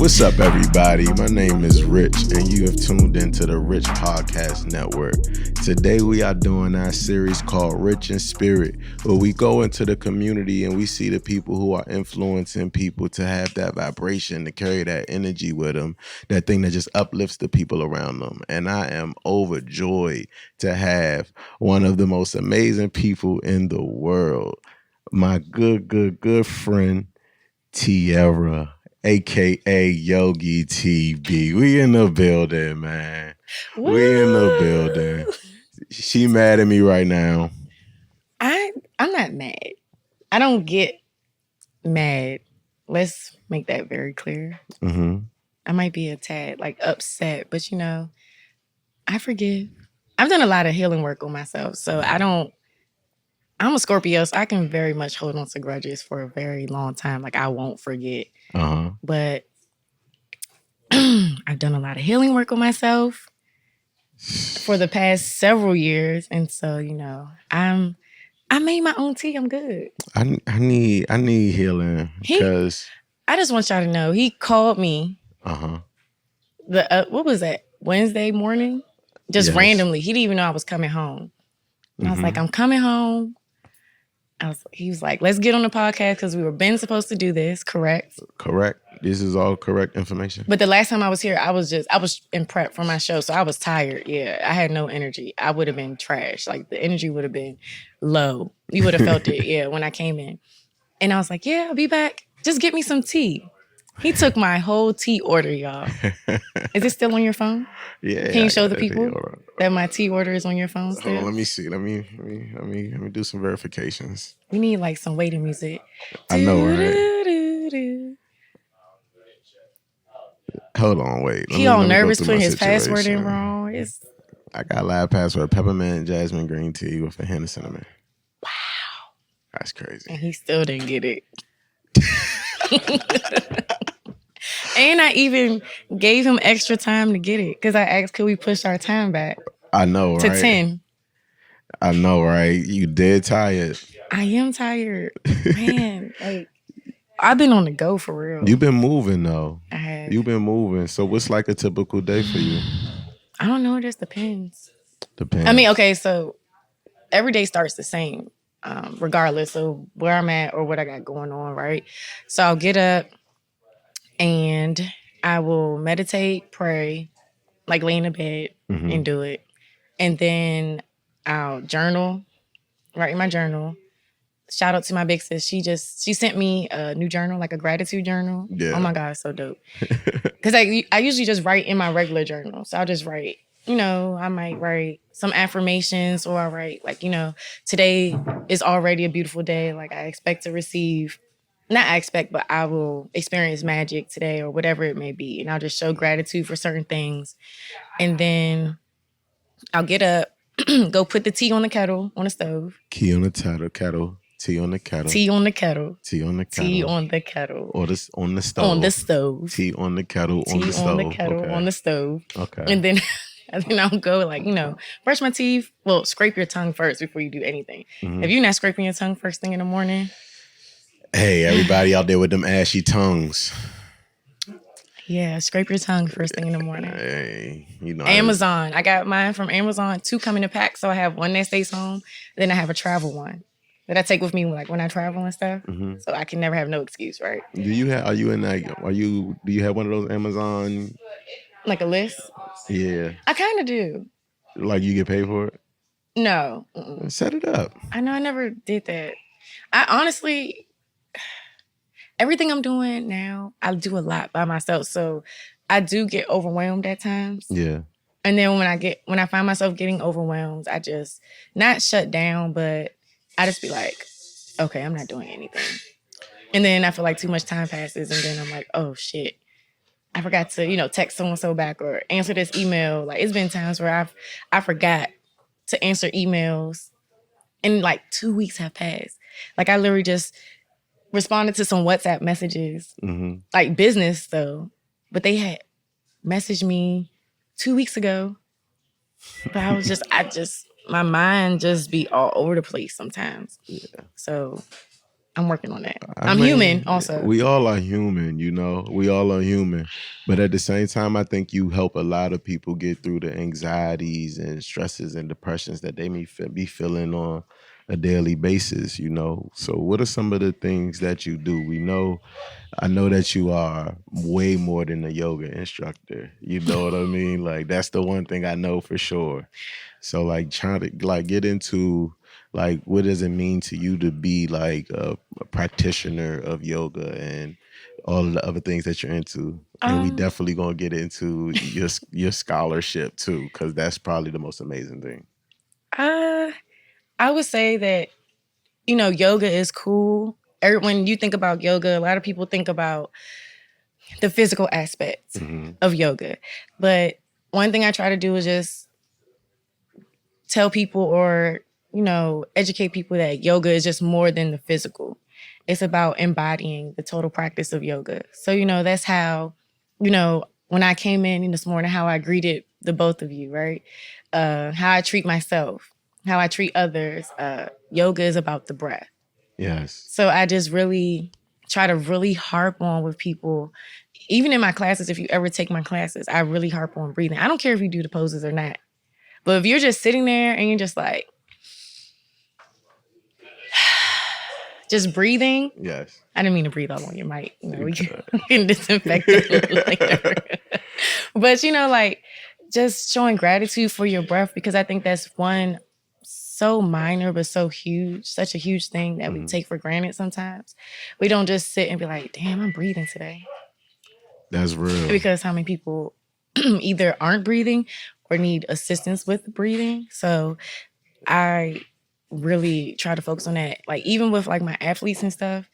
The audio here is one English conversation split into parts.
What's up, everybody? My name is Rich, and you have tuned into the Rich Podcast Network. Today, we are doing our series called Rich in Spirit, where we go into the community and we see the people who are influencing people to have that vibration, to carry that energy with them, that thing that just uplifts the people around them. And I am overjoyed to have one of the most amazing people in the world, my good friend, Tierra, aka Yogi TB. We in the building, man. Woo! We in the building. She mad at me right now. I'm not mad. I don't get mad. Let's make that very clear. Mm-hmm. I might be a tad upset, but I forgive. I've done a lot of healing work on myself, so I'm a Scorpio, so I can very much hold on to grudges for a very long time. I won't forget. Uh-huh. But I've done a lot of healing work on myself for the past several years. And so, I made my own tea. I'm good. I need healing because I just want y'all to know he called me. Uh-huh. What was that? Wednesday morning? Just randomly. He didn't even know I was coming home. And I was like, I'm coming home. He was like, let's get on the podcast because we were been supposed to do this. Correct. This is all correct information. But the last time I was here, I was in prep for my show. So I was tired. Yeah. I had no energy. I would have been trash. The energy would have been low. You would have felt it. Yeah. When I came in. And I was like, yeah, I'll be back. Just get me some tea. He took my whole tea order, y'all. Is it still on your phone? Yeah. Can you show the people that my tea order is on your phone still? Hold on, let me see. Let me do some verifications. We need some waiting music. I know, right? Hold on, wait. He all nervous putting his password in wrong. I got live password: peppermint jasmine green tea with a hint of cinnamon. Wow, that's crazy. And he still didn't get it. And I even gave him extra time to get it because I asked, could we push our time back? I know, right? To 10. I know, right? You dead tired. I am tired, man. I've been on the go for real. You've been moving though. I have. You've been moving. So what's a typical day for you? I don't know. It just depends. Depends. I mean, okay, so every day starts the same, regardless of where I'm at or what I got going on, right? So I'll get up and I will meditate, pray, lay in the bed and do it. And then I'll journal, write in my journal. Shout out to my big sis. She sent me a new journal, a gratitude journal. Yeah. Oh my God, it's so dope. Because I usually just write in my regular journal. So I'll just write, I might write some affirmations or I'll write today is already a beautiful day. I expect to receive, not I expect, but I will experience magic today or whatever it may be. And I'll just show gratitude for certain things. And then I'll get up, go put the tea on the kettle, on the stove. Key on the kettle. Tea on the kettle. Tea on the kettle. Tea on the kettle. Tea on the kettle. Or on the stove. On the stove. Tea on the kettle. On the stove. Tea on the kettle. Okay. On the stove. Okay. And then I'll go brush my teeth. Well, scrape your tongue first before you do anything. Mm-hmm. If you're not scraping your tongue first thing in the morning. Hey, everybody out there with them ashy tongues. Yeah, scrape your tongue first thing in the morning. Hey, Amazon. I got mine from Amazon. 2 come in a pack. So I have one that stays home. Then I have a travel one that I take with me when I travel and stuff. Mm-hmm. So I can never have no excuse, right? Do you have one of those Amazon? A list? Yeah. I kind of do. You get paid for it? No. Set it up. I know I never did that. I honestly, everything I'm doing now, I do a lot by myself. So I do get overwhelmed at times. Yeah. And then when I find myself getting overwhelmed, I just not shut down, but I just be like, okay, I'm not doing anything. And then I feel like too much time passes and then I'm like, oh shit, I forgot to, text so-and-so back or answer this email. It's been times where I forgot to answer emails and 2 weeks have passed. I literally just responded to some WhatsApp messages, business though, but they had messaged me 2 weeks ago. But I was my mind just be all over the place sometimes. Yeah. So I'm working on that. I'm human also. We all are human, you know. We all are human. But at the same time, I think you help a lot of people get through the anxieties and stresses and depressions that they may be feeling on a daily basis, you know. So what are some of the things that you do? I know that you are way more than a yoga instructor. You know what I mean? Like that's the one thing I know for sure. So like trying to like get into like what does it mean to you to be like a practitioner of yoga and all of the other things that you're into? And we definitely gonna get into your scholarship too, because that's probably the most amazing thing. I would say that, you know, yoga is cool. When you think about yoga, a lot of people think about the physical aspects of yoga. But one thing I try to do is just tell people or, you know, educate people that yoga is just more than the physical. It's about embodying the total practice of yoga. So, you know, that's how, you know, when I came in this morning, how I greeted the both of you, right? How I treat myself, how I treat others. Yoga is about the breath. Yes. So I just really try to really harp on with people. Even in my classes, if you ever take my classes, I really harp on breathing. I don't care if you do the poses or not. But if you're just sitting there and you're just like, just breathing. Yes. I didn't mean to breathe all on your mic. You know, we can disinfect it later. But, you know, like just showing gratitude for your breath, because I think that's one so minor but so huge, such a huge thing that we take for granted sometimes. We don't just sit and be like, damn, I'm breathing today. That's real. Because how many people either aren't breathing or need assistance with breathing. So I really try to focus on that. Like even with like my athletes and stuff,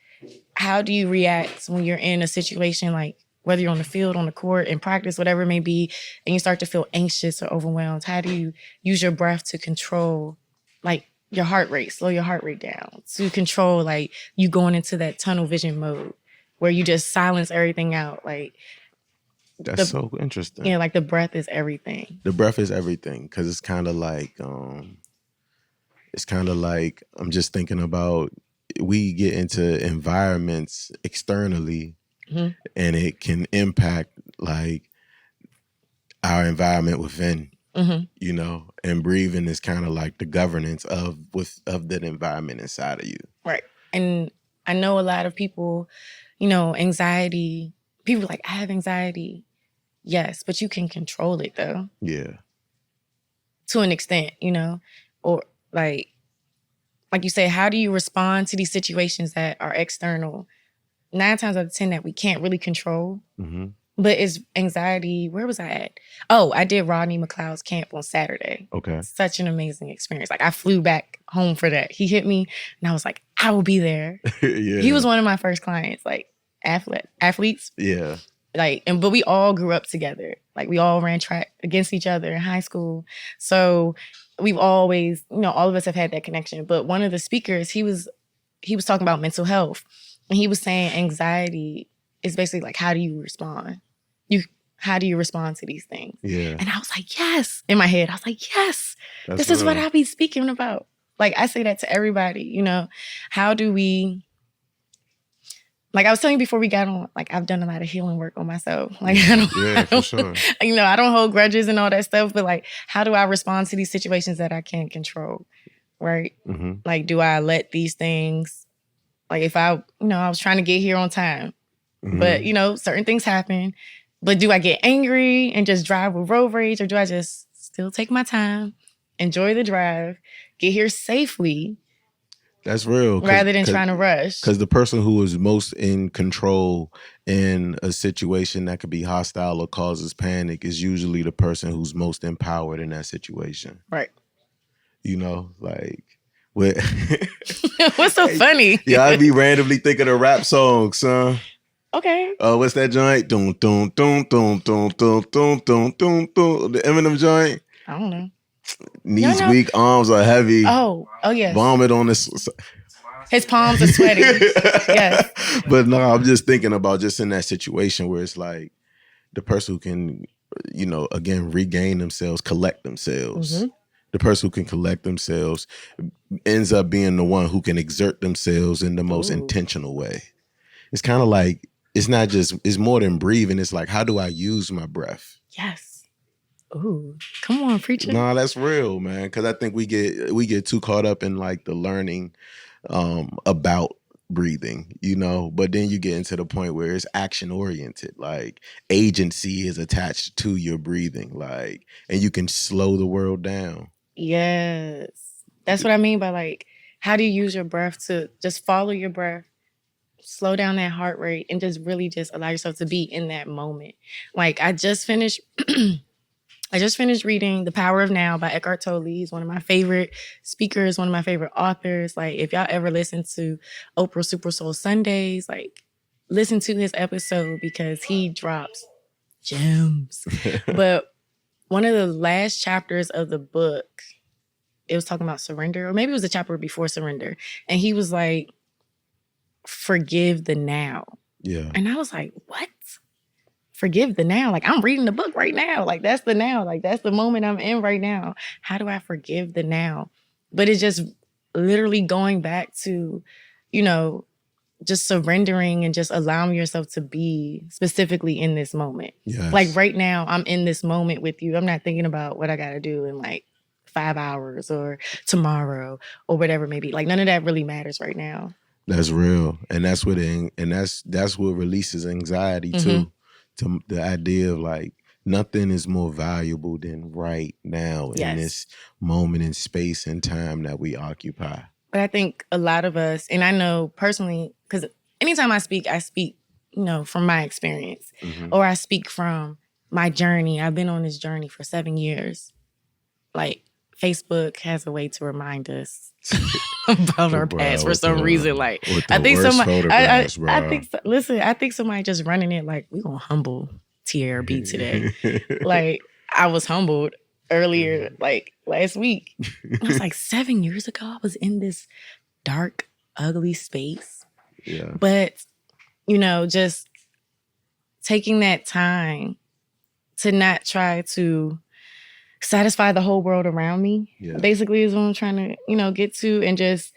how do you react when you're in a situation like whether you're on the field, on the court, in practice, whatever it may be, and you start to feel anxious or overwhelmed? How do you use your breath to control like your heart rate, slow your heart rate down, to control like you going into that tunnel vision mode where you just silence everything out? Like that's so interesting. Yeah, like the breath is everything. The breath is everything, because it's kind of like I'm just thinking about we get into environments externally and it can impact like our environment within, you know, and breathing is kind of like the governance of that environment inside of you. Right. And I know a lot of people, you know, anxiety, people are like, I have anxiety. Yes, but you can control it though. Yeah. To an extent, you know, or like you say, how do you respond to these situations that are external? 9 times out of 10 that we can't really control. But it's anxiety. Where was I at? Oh, I did Rodney McLeod's camp on Saturday. Okay. Such an amazing experience. Like I flew back home for that. He hit me and I was like, I will be there. Yeah. He was one of my first clients, like athletes. Yeah. Like, but we all grew up together. Like we all ran track against each other in high school. So we've always, you know, all of us have had that connection. But one of the speakers, he was talking about mental health. And he was saying anxiety is basically like, how do you respond? How do you respond to these things? Yeah. And I was like, yes. In my head, I was like, yes, this is what I be speaking about. Like I say that to everybody, you know, how do we, like I was telling you before we got on, like I've done a lot of healing work on myself. Like for sure. You know, I don't hold grudges and all that stuff, but like, how do I respond to these situations that I can't control? Right? Like, do I let these things, like if I was trying to get here on time, but you know, certain things happen. But do I get angry and just drive with road rage, or do I just still take my time, enjoy the drive, get here safely? That's real. Rather than trying to rush. Because the person who is most in control in a situation that could be hostile or causes panic is usually the person who's most empowered in that situation. Right. You know, like what? What's so funny? Yeah, I'd be randomly thinking of rap songs, son. Okay. What's that joint? Dum dum dum dum dum dum dum dum dum dum. The Eminem joint. I don't know. Knees weak, arms are heavy. Oh yes. Vomit on this. His palms are sweaty. Yes. But no, I'm just thinking about just in that situation where it's like the person who can, you know, again, regain themselves, collect themselves. the person who can collect themselves ends up being the one who can exert themselves in the most intentional way. It's kind of like, it's more than breathing. It's like, how do I use my breath? Yes. Ooh, come on, preacher. No, that's real, man. Because I think we get too caught up in like the learning about breathing, but then you get into the point where it's action oriented, like agency is attached to your breathing, like, and you can slow the world down. Yes. That's what I mean by like, how do you use your breath to just follow your breath, slow down that heart rate, and just really just allow yourself to be in that moment. Like I just finished reading The Power of Now by Eckhart Tolle. He's one of my favorite speakers, one of my favorite authors. Like if y'all ever listen to Oprah Super Soul Sundays, like listen to his episode because he drops gems. But one of the last chapters of the book, it was talking about surrender, or maybe it was a chapter before surrender. And he was like, forgive the now. Yeah. And I was like, what? Forgive the now? Like I'm reading the book right now. Like that's the now. Like that's the moment I'm in right now. How do I forgive the now? But it's just literally going back to, just surrendering and just allowing yourself to be specifically in this moment. Yes. Like right now, I'm in this moment with you. I'm not thinking about what I got to do in like 5 hours or tomorrow or whatever it may be. Like none of that really matters right now. That's real. And that's what releases anxiety too. To the idea of like nothing is more valuable than right now in this moment in space and time that we occupy. But I think a lot of us, and I know personally, because anytime I speak, from my experience, or I speak from my journey. I've been on this journey for 7 years. Like Facebook has a way to remind us about our past for some reason. Like I think somebody, I think somebody just running it like we gonna humble Tierra B today. Like I was humbled earlier, like last week. I was like 7 years ago, I was in this dark, ugly space. Yeah. But just taking that time to not try to satisfy the whole world around me, basically is what I'm trying to, get to, and just,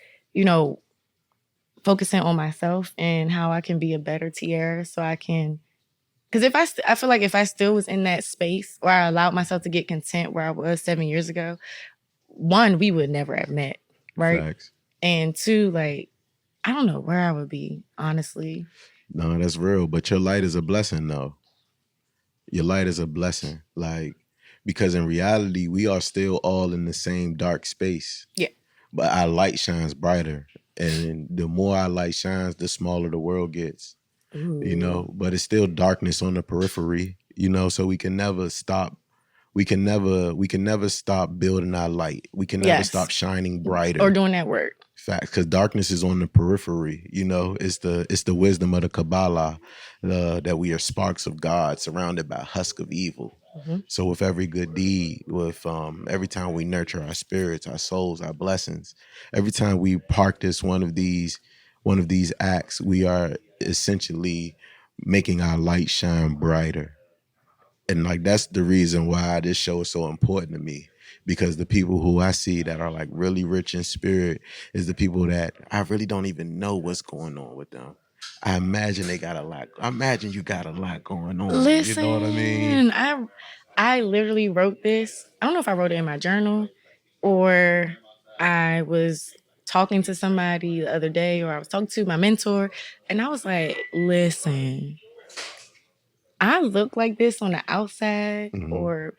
focusing on myself and how I can be a better Tierra so I can, because I feel like if I still was in that space where I allowed myself to get content where I was 7 years ago, one, we would never have met, right? Facts. And two, like, I don't know where I would be, honestly. No, that's real. But your light is a blessing, though. Your light is a blessing. Like, because in reality, we are still all in the same dark space. Yeah. But our light shines brighter. And the more our light shines, the smaller the world gets. Ooh. But it's still darkness on the periphery, so we can never stop. We can never stop building our light. We can never stop shining brighter. Or doing that work. Fact, because darkness is on the periphery. It's the wisdom of the Kabbalah that we are sparks of God surrounded by husk of evil. So with every good deed, with every time we nurture our spirits, our souls, our blessings, every time we practice one of these acts, we are essentially making our light shine brighter. And like that's the reason why this show is so important to me, because the people who I see that are like really rich in spirit is the people that I really don't even know what's going on with them. I imagine they got a lot. I imagine you got a lot going on. Listen, you know what I mean? I literally wrote this. I don't know if I wrote it in my journal or I was talking to somebody the other day, or I was talking to my mentor, and I was like, listen, I look like this on the outside, or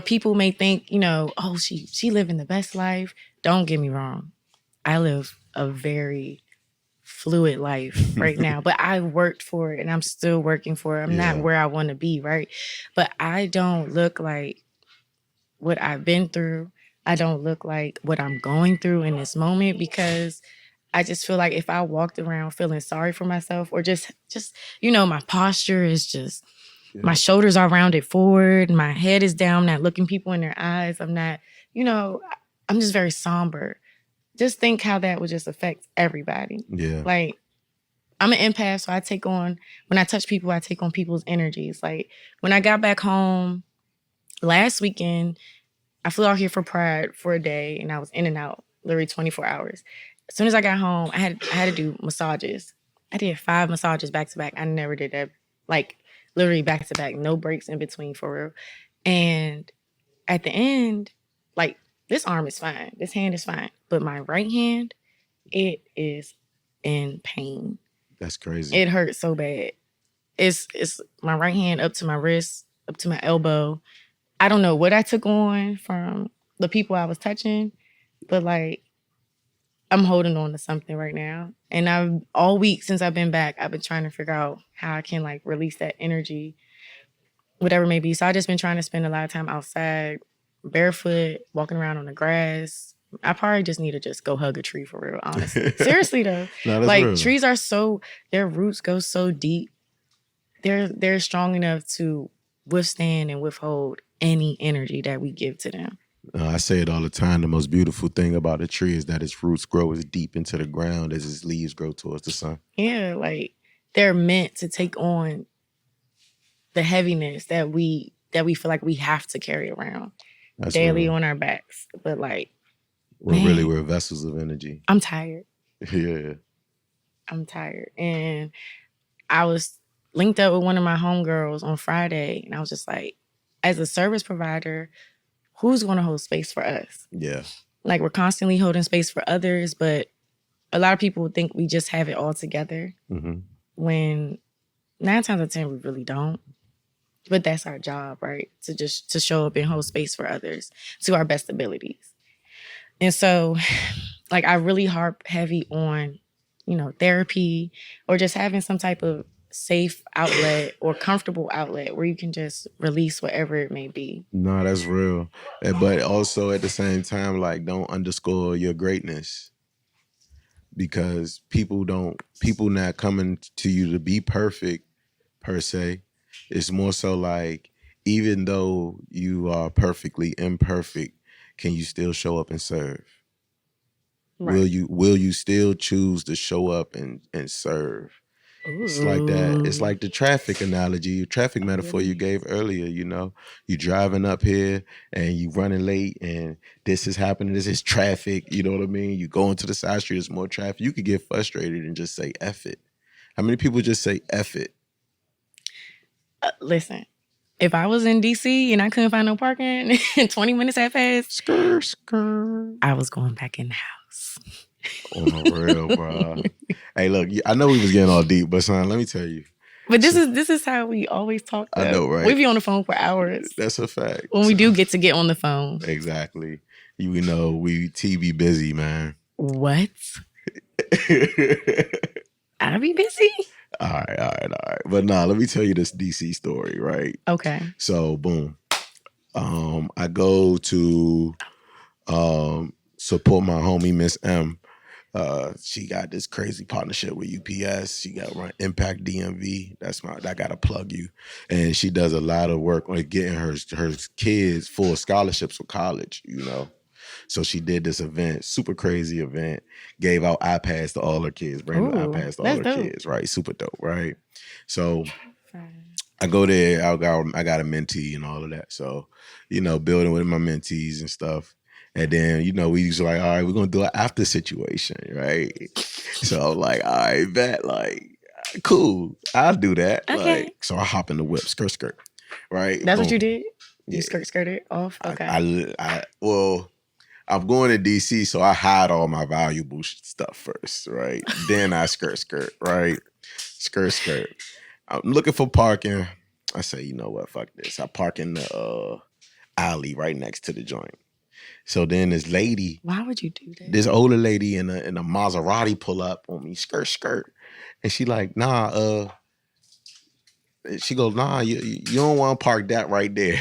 people may think, oh, she living the best life. Don't get me wrong. I live a very fluid life right now, but I worked for it and I'm still working for it. I'm not where I want to be, right? But I don't look like what I've been through. I don't look like what I'm going through in this moment, because I just feel like if I walked around feeling sorry for myself, or just my posture is just, my shoulders are rounded forward, my head is down, I'm not looking people in their eyes, I'm not, I'm just very somber. Just think how that would just affect everybody. Yeah. Like, I'm an empath, so when I touch people, I take on people's energies. Like, when I got back home last weekend, I flew out here for Pride for a day, and I was in and out literally 24 hours. As soon as I got home, I had to do massages. I did 5 massages back to back. I never did that, like literally back to back, no breaks in between for real. And at the end, like this arm is fine, this hand is fine, but my right hand, it is in pain. That's crazy. It hurts so bad. It's my right hand up to my wrist, up to my elbow. I don't know what I took on from the people I was touching, but like I'm holding on to something right now. And I've all week since I've been back, I've been trying to figure out how I can like release that energy, whatever it may be. So I just been trying to spend a lot of time outside, barefoot, walking around on the grass. I probably just need to just go hug a tree for real, honestly. Seriously though. No, that's like real. trees are so, their roots go so deep. They're strong enough to withstand and withhold any energy that we give to them. I say it all the time. The most beautiful thing about a tree is that its roots grow as deep into the ground as its leaves grow towards the sun. Yeah, like they're meant to take on the heaviness that we feel like we have to carry around That's daily real. on our backs. But like, We're vessels of energy. I'm tired. Yeah. I'm tired. And I was linked up with one of my homegirls on Friday, and I was just like, as a service provider, who's going to hold space for us? Yeah. Like, we're constantly holding space for others, but a lot of people think we just have it all together. Mm-hmm. When 9 times out of 10, we really don't. But that's our job, right? To show up and hold space for others to our best abilities. And so, like, I really harp heavy on, therapy or just having some type of safe outlet or comfortable outlet where you can just release whatever it may be. No, that's real. But also at the same time, like, don't underscore your greatness, because people not coming to you to be perfect per se. It's more so like, even though you are perfectly imperfect, can you still show up and serve? Right. Will you still choose to show up and serve? Ooh. It's like that. It's like the traffic analogy, traffic metaphor you gave earlier. You driving up here and you running late, and this is happening. This is traffic. You know what I mean? You go into the side street, there's more traffic. You could get frustrated and just say F it. How many people just say F it? Listen, if I was in DC and I couldn't find no parking and 20 minutes had passed, I was going back in the house. On the real, bro. Hey, look, I know we was getting all deep, but son, let me tell you. But this is how we always talk. Though. I know, right? We be on the phone for hours. That's a fact. When we do get to get on the phone. Exactly. We be busy, man. What? I be busy? All right. But nah, let me tell you this DC story, right? Okay. So, boom. I go to support my homie, Miss M. She got this crazy partnership with UPS. She got run Impact DMV. I gotta plug you. And she does a lot of work on getting her kids full scholarships for college, So she did this event, super crazy event, gave out iPads to all her kids, brand new iPads to all her kids, right? Super dope, right? So I go there, I got a mentee and all of that. So, building with my mentees and stuff. And then, we usually like, all right, we're going to do an after situation, right? So I'm like, all right, bet, like, cool, I'll do that. Okay. Like, so I hop in the whip, skirt, right? That's what you did? Yeah. You skirted off? Okay. Well, I'm going to DC, so I hide all my valuable stuff first, right? Then I skirt, right? Skirt. I'm looking for parking. I say, you know what, fuck this. I park in the alley right next to the joint. So then this lady, why would you do that? This older lady in a Maserati pull up on me, skirt, and she like, nah, she goes, nah, you don't want to park that right there.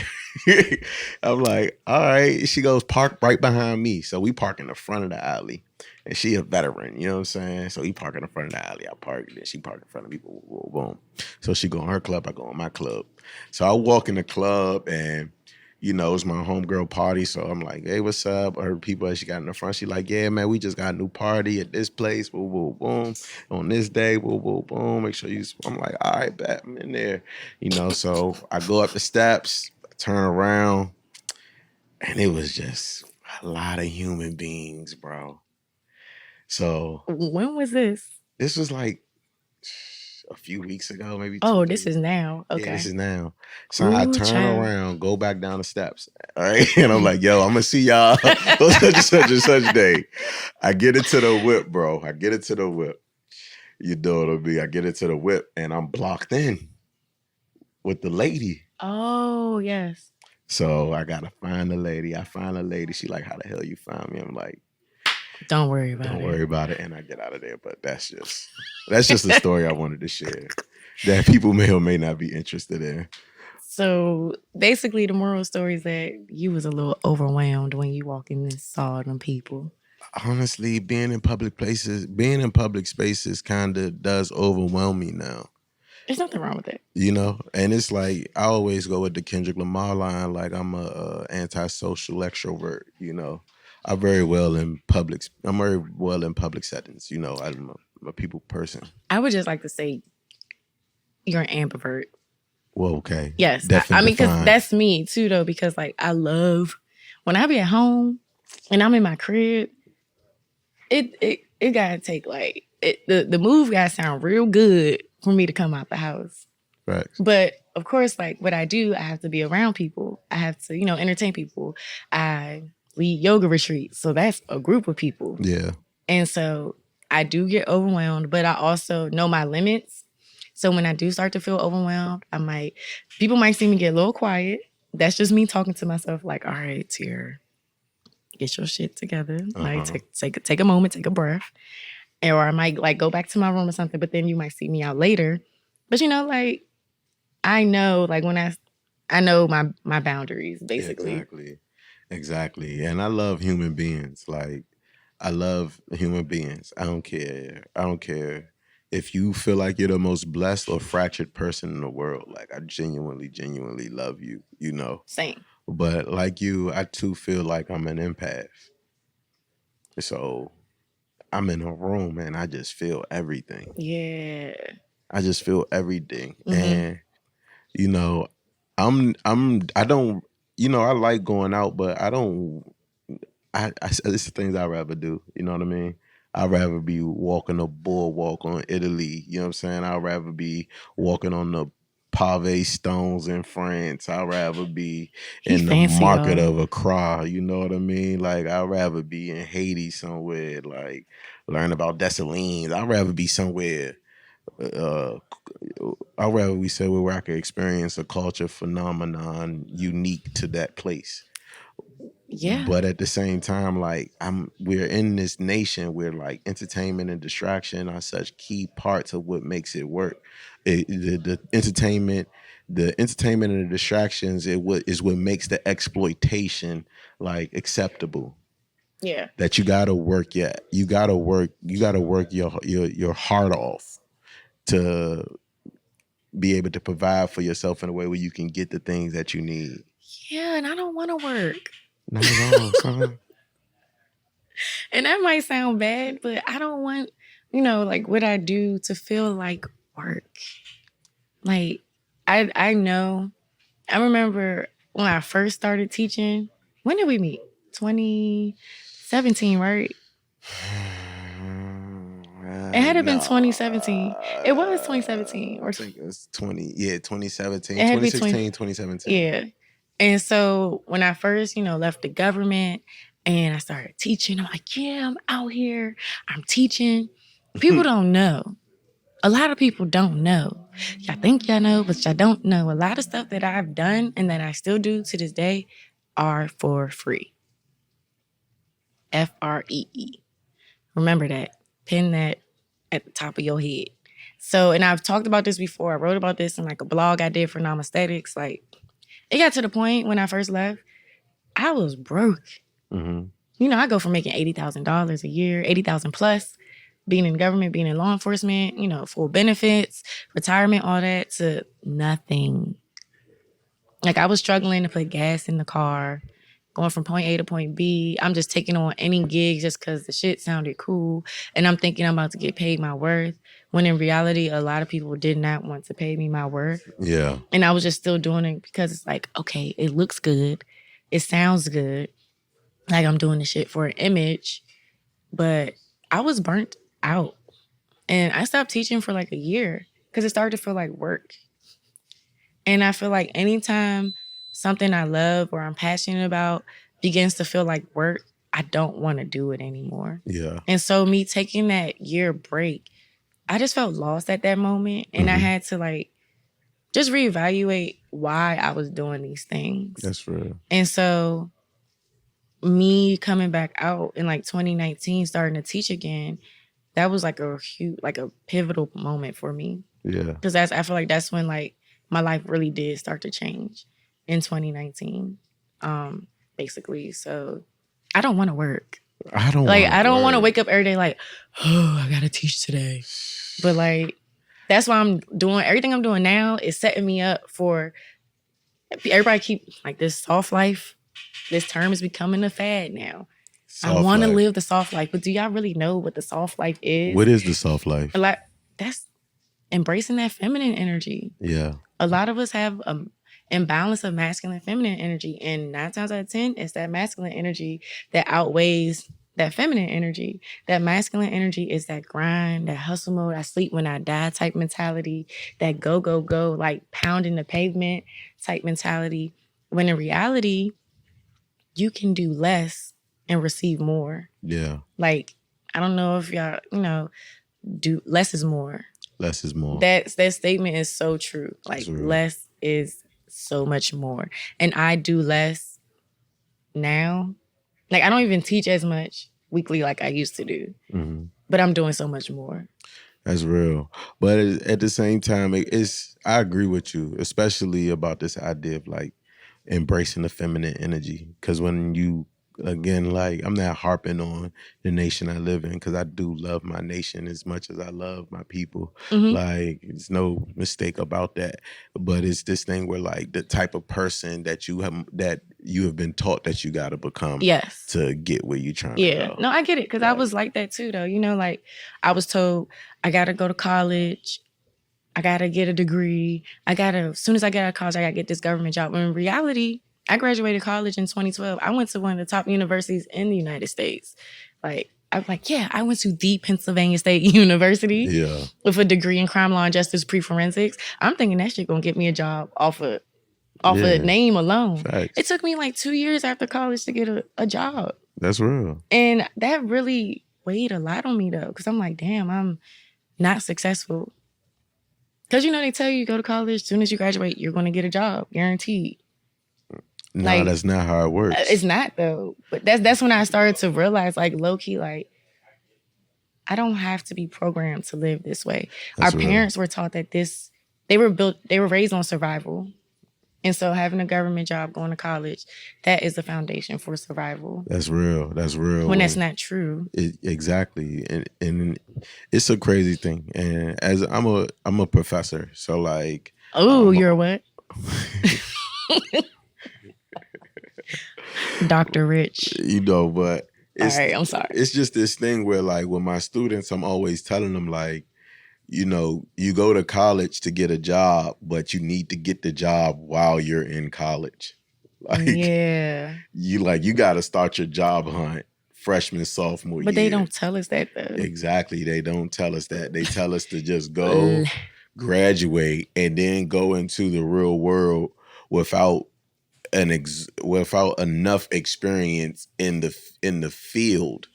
I'm like, all right. She goes, park right behind me. So we park in the front of the alley, and she a veteran, you know what I'm saying? So we park in the front of the alley. I park, then she park in front of me. Boom. So she go in her club, I go in my club. So I walk in the club, and it's my homegirl party. So I'm like, hey, what's up? I heard people that she got in the front. She like, yeah, man, we just got a new party at this place. Boom, boom. On this day, boom. Make sure I'm like, all right, bet, I'm in there. So I go up the steps, I turn around. And it was just a lot of human beings, bro. So When was this? this was like a few weeks ago, maybe two, Oh, three this is weeks. now. Yeah, this Okay. is now. So I Ooh, turn child. around, go back down the steps. All right. And I'm like, yo, I'm gonna see y'all on such and such and such day. I get into the whip, bro. I get into the whip. You know what I mean? I get into the whip and I'm blocked in with the lady. Oh, yes. So I gotta find the lady. I find the lady. She like, how the hell you found me? I'm like, Don't worry about don't it. worry about it. And I get out of there. But that's just the story I wanted to share that people may or may not be interested in. So basically, the moral story is that you was a little overwhelmed when you walk in and saw them people. Honestly, being in public spaces kind of does overwhelm me now. There's nothing wrong with it. You know, and it's like I always go with the Kendrick Lamar line, like I'm a antisocial extrovert. You know, I'm very well in public. I'm very well in public settings. You know, I'm a people person. I would just like to say you're an ambivert. Well, okay, Yes, I definitely mean, because define. that's me too, though. Because like I love when I be at home and I'm in my crib. It gotta take like the move gotta sound real good for me to come out the house. Facts. But of course, like what I do, I have to be around people. I have to, entertain people. I lead yoga retreats, so that's a group of people. Yeah. And so I do get overwhelmed, but I also know my limits. So when I do start to feel overwhelmed, people might see me get a little quiet. That's just me talking to myself, like, all right, Tier, get your shit together. Like take a moment, take a breath. Or I might like go back to my room or something, but then you might see me out later. But like I know like when I know my boundaries, basically. Yeah, exactly. And I love human beings. Like I love human beings. I don't care. I don't care if you feel like you're the most blessed or fractured person in the world. Like I genuinely love you, you know. Same. But like you, I too feel like I'm an empath. So I'm in a room and I just feel everything. Yeah. I just feel everything. Mhm. And you know, I don't, I like going out, but I don't, it's the things I'd rather do. You know what I mean? I'd rather be walking a boardwalk on Italy. You know what I'm saying? I'd rather be walking on the pave stones in France. I'd rather be He in the fancy, market y'all. of Accra. You know what I mean? Like I'd rather be in Haiti somewhere, like learn about Dessalines. I'd rather be somewhere I'd rather we say where I could experience a culture phenomenon unique to that place. Yeah. But at the same time, like we're in this nation where like entertainment and distraction are such key parts of what makes it work. The entertainment, and the distractions, is what makes the exploitation like acceptable. Yeah. That you gotta work your heart off to be able to provide for yourself in a way where you can get the things that you need. Yeah, and I don't want to work. Not at all, son. And that might sound bad, but I don't want, like what I do to feel like work. Like I know. I remember when I first started teaching. When did we meet? 2017, right? It had to have been 2017. It was 2017. Or I think it was 2017. It had to be 2016, 2017. Yeah. And so when I first, left the government and I started teaching, I'm like, yeah, I'm out here. I'm teaching. People don't know. A lot of people don't know. Y'all think y'all know, but y'all don't know. A lot of stuff that I've done and that I still do to this day are for free. FREE. Remember that. Pin that at the top of your head. So, and I've talked about this before. I wrote about this in like a blog I did for Namaesthetics. Like, it got to the point when I first left, I was broke. Mm-hmm. I go from making $80,000 a year, 80,000 plus, being in the government, being in law enforcement, full benefits, retirement, all that, to nothing. Like I was struggling to put gas in the car, going from point A to point B. I'm just taking on any gig just because the shit sounded cool. And I'm thinking I'm about to get paid my worth. When in reality, a lot of people did not want to pay me my worth. Yeah. And I was just still doing it because it's like, okay, it looks good. it sounds good. Like I'm doing the shit for an image, but I was burnt out. And I stopped teaching for like a year because it started to feel like work. And I feel like anytime something I love or I'm passionate about begins to feel like work, I don't want to do it anymore. Yeah. And so me taking that year break, I just felt lost at that moment. And I had to like just reevaluate why I was doing these things. That's real. And so me coming back out in like 2019, starting to teach again, that was like a huge, like a pivotal moment for me. Yeah. Because I feel like that's when like my life really did start to change in 2019, basically. So I don't want to work. I don't want to wake up every day like, oh, I gotta teach today. But like, that's why I'm doing everything I'm doing now is setting me up for everybody keep like this soft life. This term is becoming a fad now. I want to live the soft life, but do y'all really know what the soft life is? What is the soft life? Like that's embracing that feminine energy. Yeah. A lot of us have imbalance of masculine and feminine energy, and 9 times out of 10, it's that masculine energy that outweighs that feminine energy. That masculine energy is that grind, that hustle mode, I sleep when I die type mentality, that go, go, go, like pounding the pavement type mentality. When in reality, you can do less and receive more. Yeah. Like, I don't know if y'all, do less is more. Less is more. That statement is so true. Like less is so much more. And I do less now. Like I don't even teach as much weekly like I used to do. Mm-hmm. But I'm doing so much more. That's real. But at the same time, I agree with you, especially about this idea of like embracing the feminine energy. Because when you, again, like I'm not harping on the nation I live in because I do love my nation as much as I love my people. Mm-hmm. Like there's no mistake about that. But it's this thing where like the type of person that you have been taught that you got to become to get where you're trying to go. No, I get it because I was like that too though. Like I was told I got to go to college. I got to get a degree. As soon as I get out of college, I got to get this government job. When in reality, I graduated college in 2012. I went to one of the top universities in the United States. Like, I was like, I went to the Pennsylvania State University with a degree in crime law and justice pre-forensics. I'm thinking that shit gonna get me a job off of name alone. Facts. It took me like 2 years after college to get a job. That's real. And that really weighed a lot on me though, because I'm like, damn, I'm not successful. Because they tell you go to college, as soon as you graduate, you're gonna get a job, guaranteed. No, like, that's not how it works. It's not though. But that's when I started to realize, like low key, like I don't have to be programmed to live this way. Our parents were taught that they were raised on survival. And so having a government job, going to college, that is the foundation for survival. That's real. That's real. When that's not true. Exactly. And it's a crazy thing. And as I'm a professor, so like you're what? Dr. Rich. But all right, I'm sorry. It's just this thing where like with my students, I'm always telling them like, you go to college to get a job, but you need to get the job while you're in college. Like, you got to start your job hunt freshman, sophomore year. But they don't tell us that though. Exactly. They don't tell us that. They tell us to just go graduate and then go into the real world without enough experience in the field,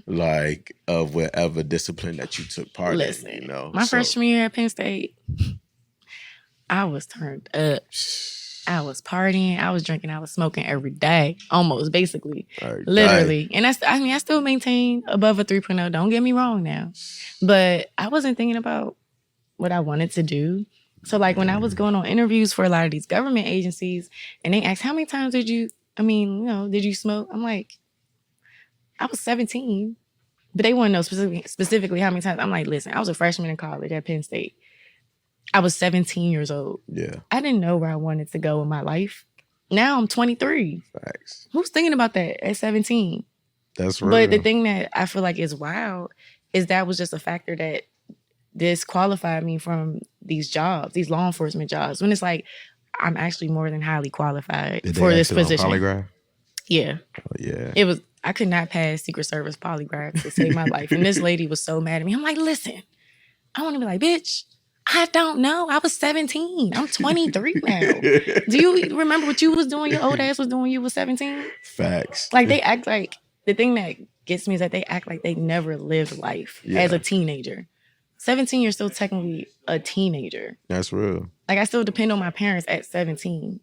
like of whatever discipline that you took part in. My freshman year at Penn State, I was turned up. I was partying, I was drinking, I was smoking every day, almost basically, literally. And I still maintain above a 3.0. Don't get me wrong now, but I wasn't thinking about what I wanted to do. So like when I was going on interviews for a lot of these government agencies and they asked, how many times did you smoke? I'm like, I was 17, but they want to know specifically how many times. I'm like, listen, I was a freshman in college at Penn State. I was 17 years old. Yeah. I didn't know where I wanted to go in my life. Now I'm 23. Facts. Who's thinking about that at 17? That's right. But the thing that I feel like is wild is that was just a factor that disqualified me from these jobs, these law enforcement jobs, when it's like I'm actually more than highly qualified for this position. Polygraph? Yeah. Oh, yeah. It was, I could not pass Secret Service polygraph to save my life. And this lady was so mad at me. I'm like, listen, I want to be like, bitch, I don't know. I was 17. I'm 23 now. Do you remember what you was doing? Your old ass was doing when you was 17? Facts. Like, they act like, the thing that gets me is that they act like they never lived life as a teenager. 17, you're still technically a teenager. That's real. Like, I still depend on my parents at 17.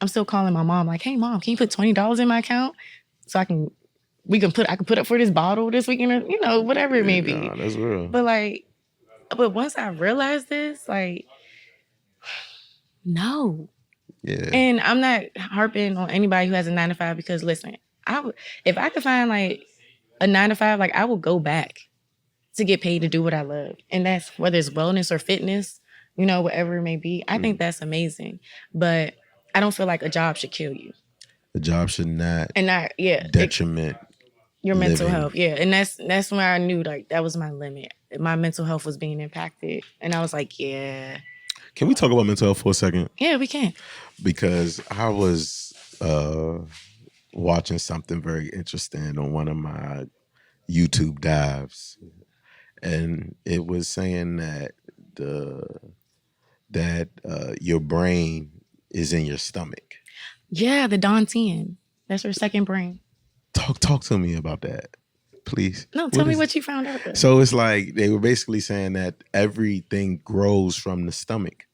I'm still calling my mom like, hey, mom, can you put $20 in my account so I can put up for this bottle this weekend, or, you know, whatever it may be. Nah, that's real. But once I realized this, like, no. Yeah. And I'm not harping on anybody who has a 9-to-5 because, listen, if I could find like a 9-to-5, like, I will go back to get paid to do what I love. And that's whether it's wellness or fitness, you know, whatever it may be. I think that's amazing. But I don't feel like a job should kill you. The job should not detriment your mental health. Yeah. And that's when I knew, like, that was my limit. My mental health was being impacted. And I was like, yeah. Can we talk about mental health for a second? Yeah, we can. Because I was watching something very interesting on one of my YouTube dives. And it was saying that your brain is in your stomach. Yeah, the Dantian. That's your second brain. Talk to me about that, please. No, tell me what you found out there. So it's like they were basically saying that everything grows from the stomach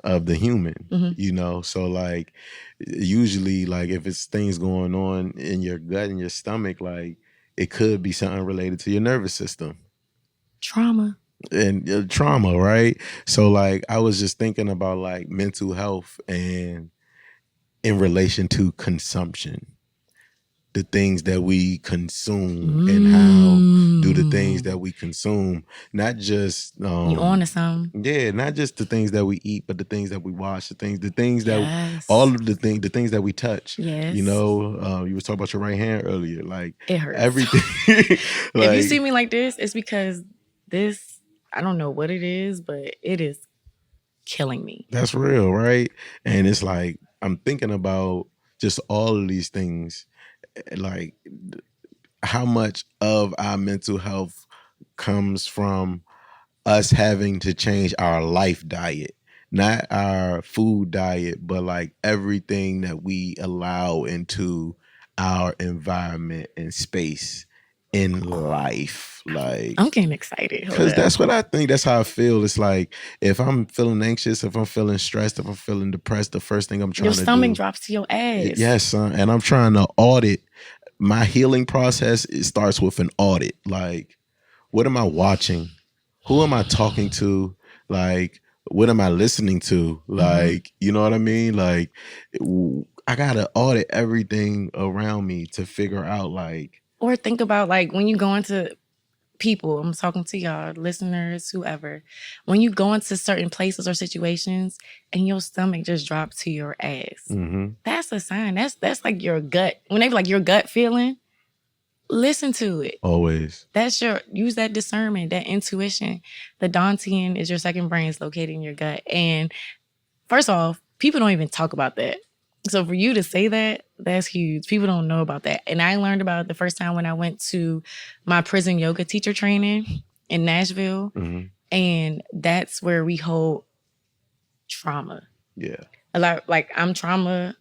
of the human, you know? So like usually like if it's things going on in your gut and your stomach, like it could be something related to your nervous system. Trauma, right? So like I was just thinking about like mental health and in relation to consumption, the things that we consume and how do the things that we consume, not just you on to something. Yeah, not just the things that we eat, but the things that we watch, the things that all of the things that we touch. Yes. You know, you were talking about your right hand earlier, like it hurts. Everything. Like, if you see me like this, it's because this, I don't know what it is, but it is killing me. That's real, right? And it's like I'm thinking about just all of these things, like how much of our mental health comes from us having to change our life diet, not our food diet, but like everything that we allow into our environment and space in life. Like, I'm getting excited because that's what I think. That's how I feel. It's like if I'm feeling anxious, if I'm feeling stressed, if I'm feeling depressed, the first thing I'm trying to do, your stomach drops to your ass. Yes, son. And I'm trying to audit my healing process. It starts with an audit. Like, what am I watching? Who am I talking to? Like, what am I listening to? Like, you know what I mean? Like, I gotta audit everything around me to figure out, like, or think about, like, when you go into people, I'm talking to y'all, listeners, whoever, when you go into certain places or situations and your stomach just drops to your ass, that's a sign. That's like your gut. When they be like your gut feeling, listen to it. Always. Use that discernment, that intuition. The Dantian is your second brain, is located in your gut. And first off, people don't even talk about that. So for you to say that, that's huge. People don't know about that. And I learned about it the first time when I went to my prison yoga teacher training in Nashville. And that's where we hold trauma. Yeah. A lot, like, I'm trauma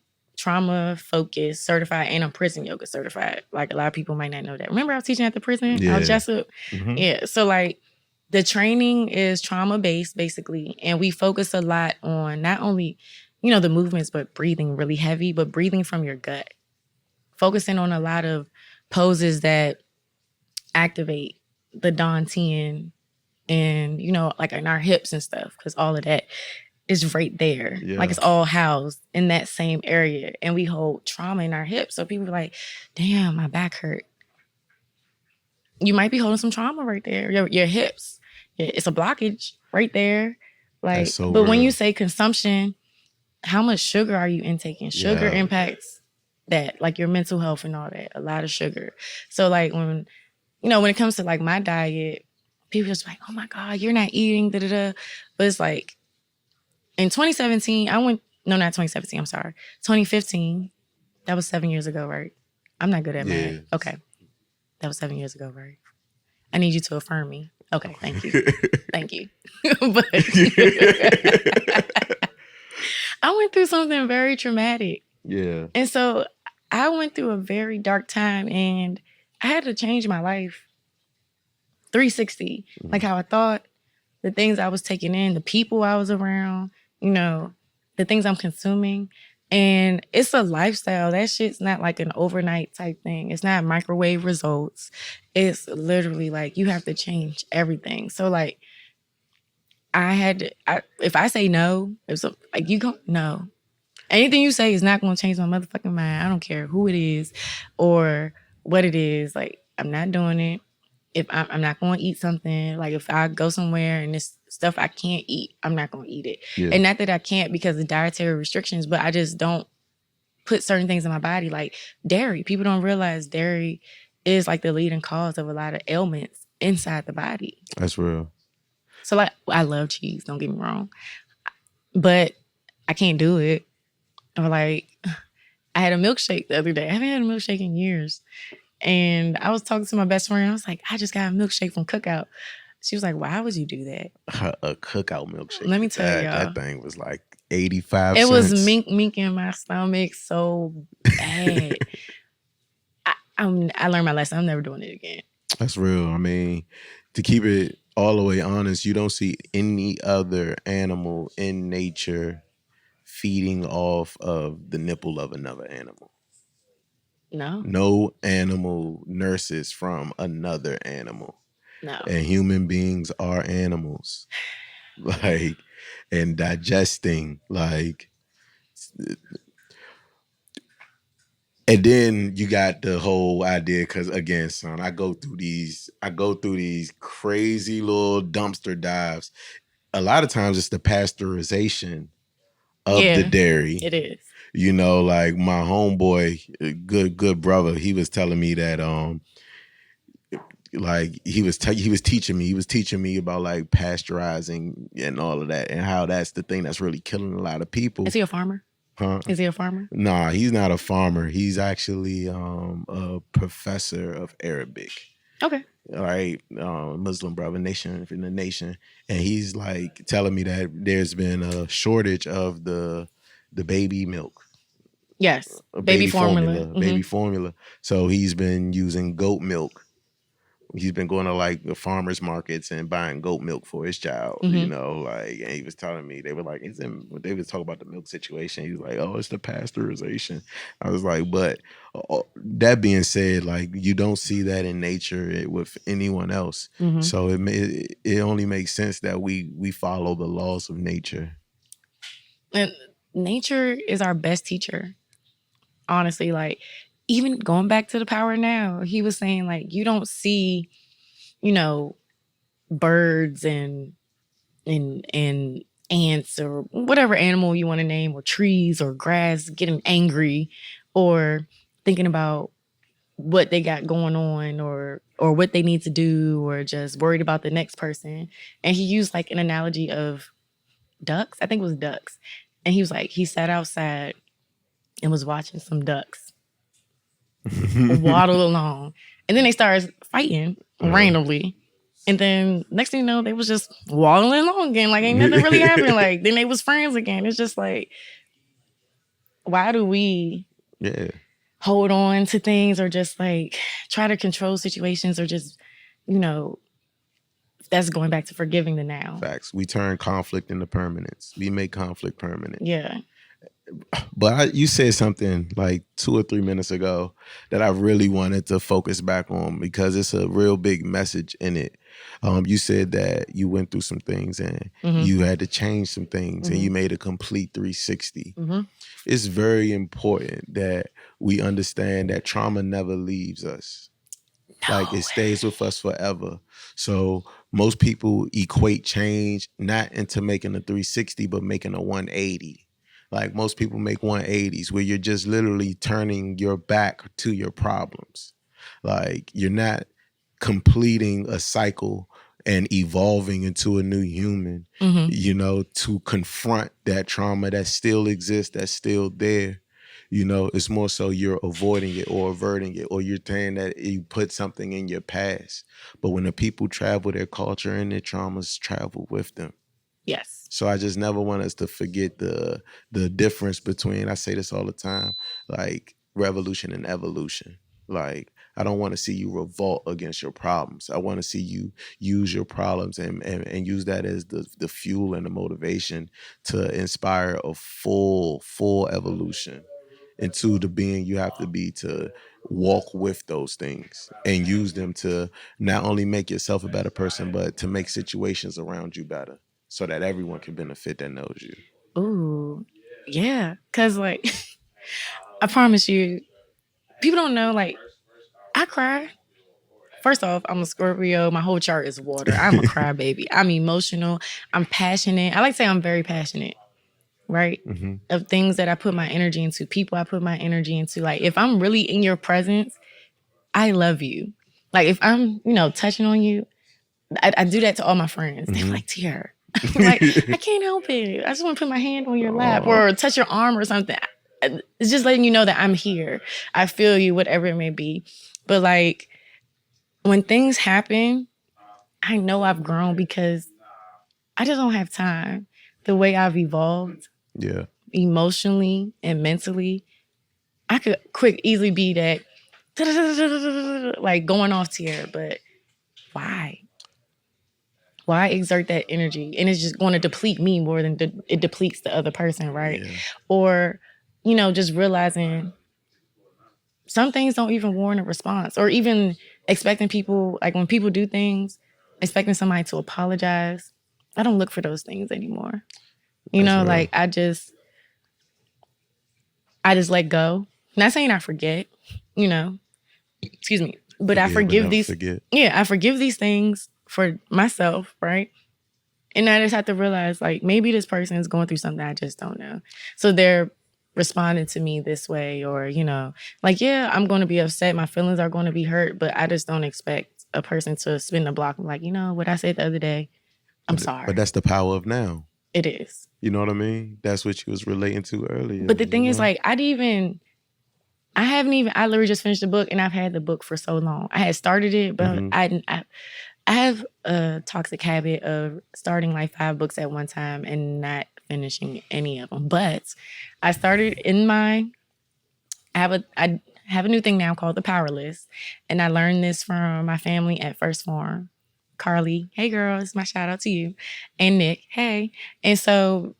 focused, certified, and I'm prison yoga certified. Like, a lot of people might not know that. Remember I was teaching at the prison? Yeah. I was Jessup. Yeah. So like the training is trauma based basically. And we focus a lot on not only, you know, the movements, but breathing really heavy, but breathing from your gut. Focusing on a lot of poses that activate the Dantian and, you know, like in our hips and stuff, because all of that is right there. Yeah. Like, it's all housed in that same area. And we hold trauma in our hips. So people are like, damn, my back hurt. You might be holding some trauma right there. Your hips. It's a blockage right there. Like, so but real. When you say consumption, how much sugar are you intaking? Sugar impacts that, like your mental health and all that. A lot of sugar. So like when it comes to like my diet, people just like, oh my God, you're not eating, da-da-da. But it's like, in 2017, 2015, That was 7 years ago, right? I'm not good at math. Yeah. Okay. That was 7 years ago, right? I need you to affirm me. Okay, thank you. Thank you. But I went through something very traumatic. Yeah. And so I went through a very dark time and I had to change my life 360. Like how I thought, the things I was taking in, the people I was around, you know, the things I'm consuming. And it's a lifestyle. That shit's not like an overnight type thing. It's not microwave results. It's literally like you have to change everything. So like if I say no, like you go no. Anything you say is not going to change my motherfucking mind. I don't care who it is or what it is. Like I'm not doing it. If I'm not going to eat something, like if I go somewhere and it's stuff I can't eat, I'm not going to eat it. Yeah. And not that I can't because of dietary restrictions, but I just don't put certain things in my body, like dairy. People don't realize dairy is like the leading cause of a lot of ailments inside the body. That's real. So like I love cheese, don't get me wrong, but I can't do it. Or like I had a milkshake the other day. I haven't had a milkshake in years. And I was talking to my best friend. I was like, I just got a milkshake from Cookout. She was like, why would you do that? A Cookout milkshake. Let me tell y'all. That thing was like 85 cents. It was mink in my stomach so bad. I learned my lesson. I'm never doing it again. That's real. I mean, to keep it all the way honest, you don't see any other animal in nature feeding off of the nipple of another animal. No. No animal nurses from another animal. No. And human beings are animals. Like, and digesting, like, and then you got the whole idea, because again, son, I go through these crazy little dumpster dives. A lot of times it's the pasteurization of the dairy. It is. You know, like my homeboy, good brother, he was telling me that like he was teaching me about like pasteurizing and all of that, and how that's the thing that's really killing a lot of people. Is he a farmer? Huh? Is he a farmer? Nah, he's not a farmer. He's actually a professor of Arabic. Okay. All right, Muslim brother, nation in the nation, and he's like telling me that there's been a shortage of the baby milk. Yes, baby formula. Baby formula. So he's been using goat milk. He's been going to like the farmers markets and buying goat milk for his child, you know, like, and he was telling me, they were like, they was talking about the milk situation. He was like, oh, it's the pasteurization. I was like, but that being said, like, you don't see that in nature with anyone else. So it only makes sense that we follow the laws of nature. And nature is our best teacher. Honestly, like, even going back to the Power Now, he was saying like you don't see, you know, birds and ants or whatever animal you want to name, or trees or grass getting angry or thinking about what they got going on or what they need to do, or just worried about the next person. And he used like an analogy of ducks. I think it was ducks. And he was like, he sat outside and was watching some ducks waddle along. And then they started fighting randomly. And then next thing you know, they was just waddling along again. Like ain't nothing really happened. Like then they was friends again. It's just like, why do we hold on to things, or just like try to control situations, or just, you know, that's going back to forgiving the now. Facts. We turn conflict into permanence. We make conflict permanent. Yeah. But you said something like 2 or 3 minutes ago that I really wanted to focus back on, because it's a real big message in it. You said that you went through some things and you had to change some things, and you made a complete 360. It's very important that we understand that trauma never leaves us. Like it stays with us forever. So most people equate change not into making a 360, but making a 180. Like most people make 180s where you're just literally turning your back to your problems. Like you're not completing a cycle and evolving into a new human, you know, to confront that trauma that still exists, that's still there. You know, it's more so you're avoiding it or averting it, or you're saying that you put something in your past. But when the people travel, their culture and their traumas travel with them. Yes. So I just never want us to forget the difference between, I say this all the time, like revolution and evolution. Like, I don't want to see you revolt against your problems. I want to see you use your problems and use that as the fuel and the motivation to inspire a full evolution into the being you have to be to walk with those things and use them to not only make yourself a better person, but to make situations around you better so that everyone can benefit that knows you. Ooh, yeah. Cause like, I promise you, people don't know. Like, I cry. First off, I'm a Scorpio. My whole chart is water. I'm a crybaby. I'm emotional. I'm passionate. I like to say I'm very passionate, right? Mm-hmm. Of things that I put my energy into, people I put my energy into. Like, if I'm really in your presence, I love you. Like, if I'm, touching on you, I do that to all my friends. They're like, Tierra. I'm like, I can't help it. I just want to put my hand on your lap or touch your arm or something. It's just letting you know that I'm here. I feel you, whatever it may be. But like, when things happen, I know I've grown because I just don't have time. The way I've evolved, Yeah, emotionally and mentally, I could easily be that like going off Tierra, but why? Why exert that energy? And it's just going to deplete me more than it depletes the other person, right? yeah. Or, just realizing some things don't even warrant a response, or even expecting people, like when people do things, expecting somebody to apologize. I don't look for those things anymore. That's real. Like I just let go. Not saying I forget, excuse me, but I forgive these. Yeah, I forgive these things for myself, right? And I just have to realize, like, maybe this person is going through something I just don't know. So they're responding to me this way, or, like, yeah, I'm going to be upset. My feelings are going to be hurt, but I just don't expect a person to spin the block. I'm like, what I said the other day, I'm sorry. But that's the power of now. It is. You know what I mean? That's what you was relating to earlier. But the thing is, like, I literally just finished the book, and I've had the book for so long. I had started it, but I have a toxic habit of starting like 5 books at one time and not finishing any of them. But I started I have a new thing now called the Power List. And I learned this from my family at First Form. Carly, hey girl, it's my shout out to you. And Nick, hey. And so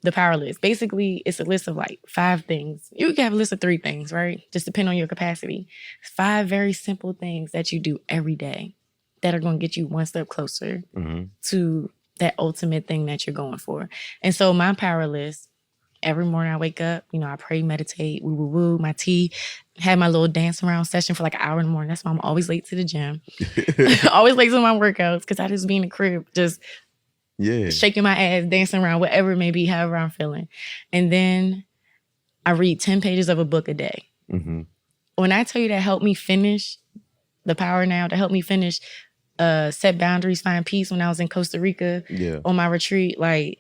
the Power List, basically it's a list of like 5 things. You can have a list of 3 things, right? Just depend on your capacity. 5 very simple things that you do every day that are going to get you one step closer to that ultimate thing that you're going for. And so my Power List, every morning I wake up, I pray, meditate, woo, my tea, have my little dance around session for like an hour in the morning. That's why I'm always late to the gym. Always late to my workouts because I just be in the crib, just shaking my ass, dancing around, whatever it may be, however I'm feeling. And then I read 10 pages of a book a day. When I tell you that helped me finish the Power Now, to help me finish set boundaries, find peace when I was in Costa Rica on my retreat, like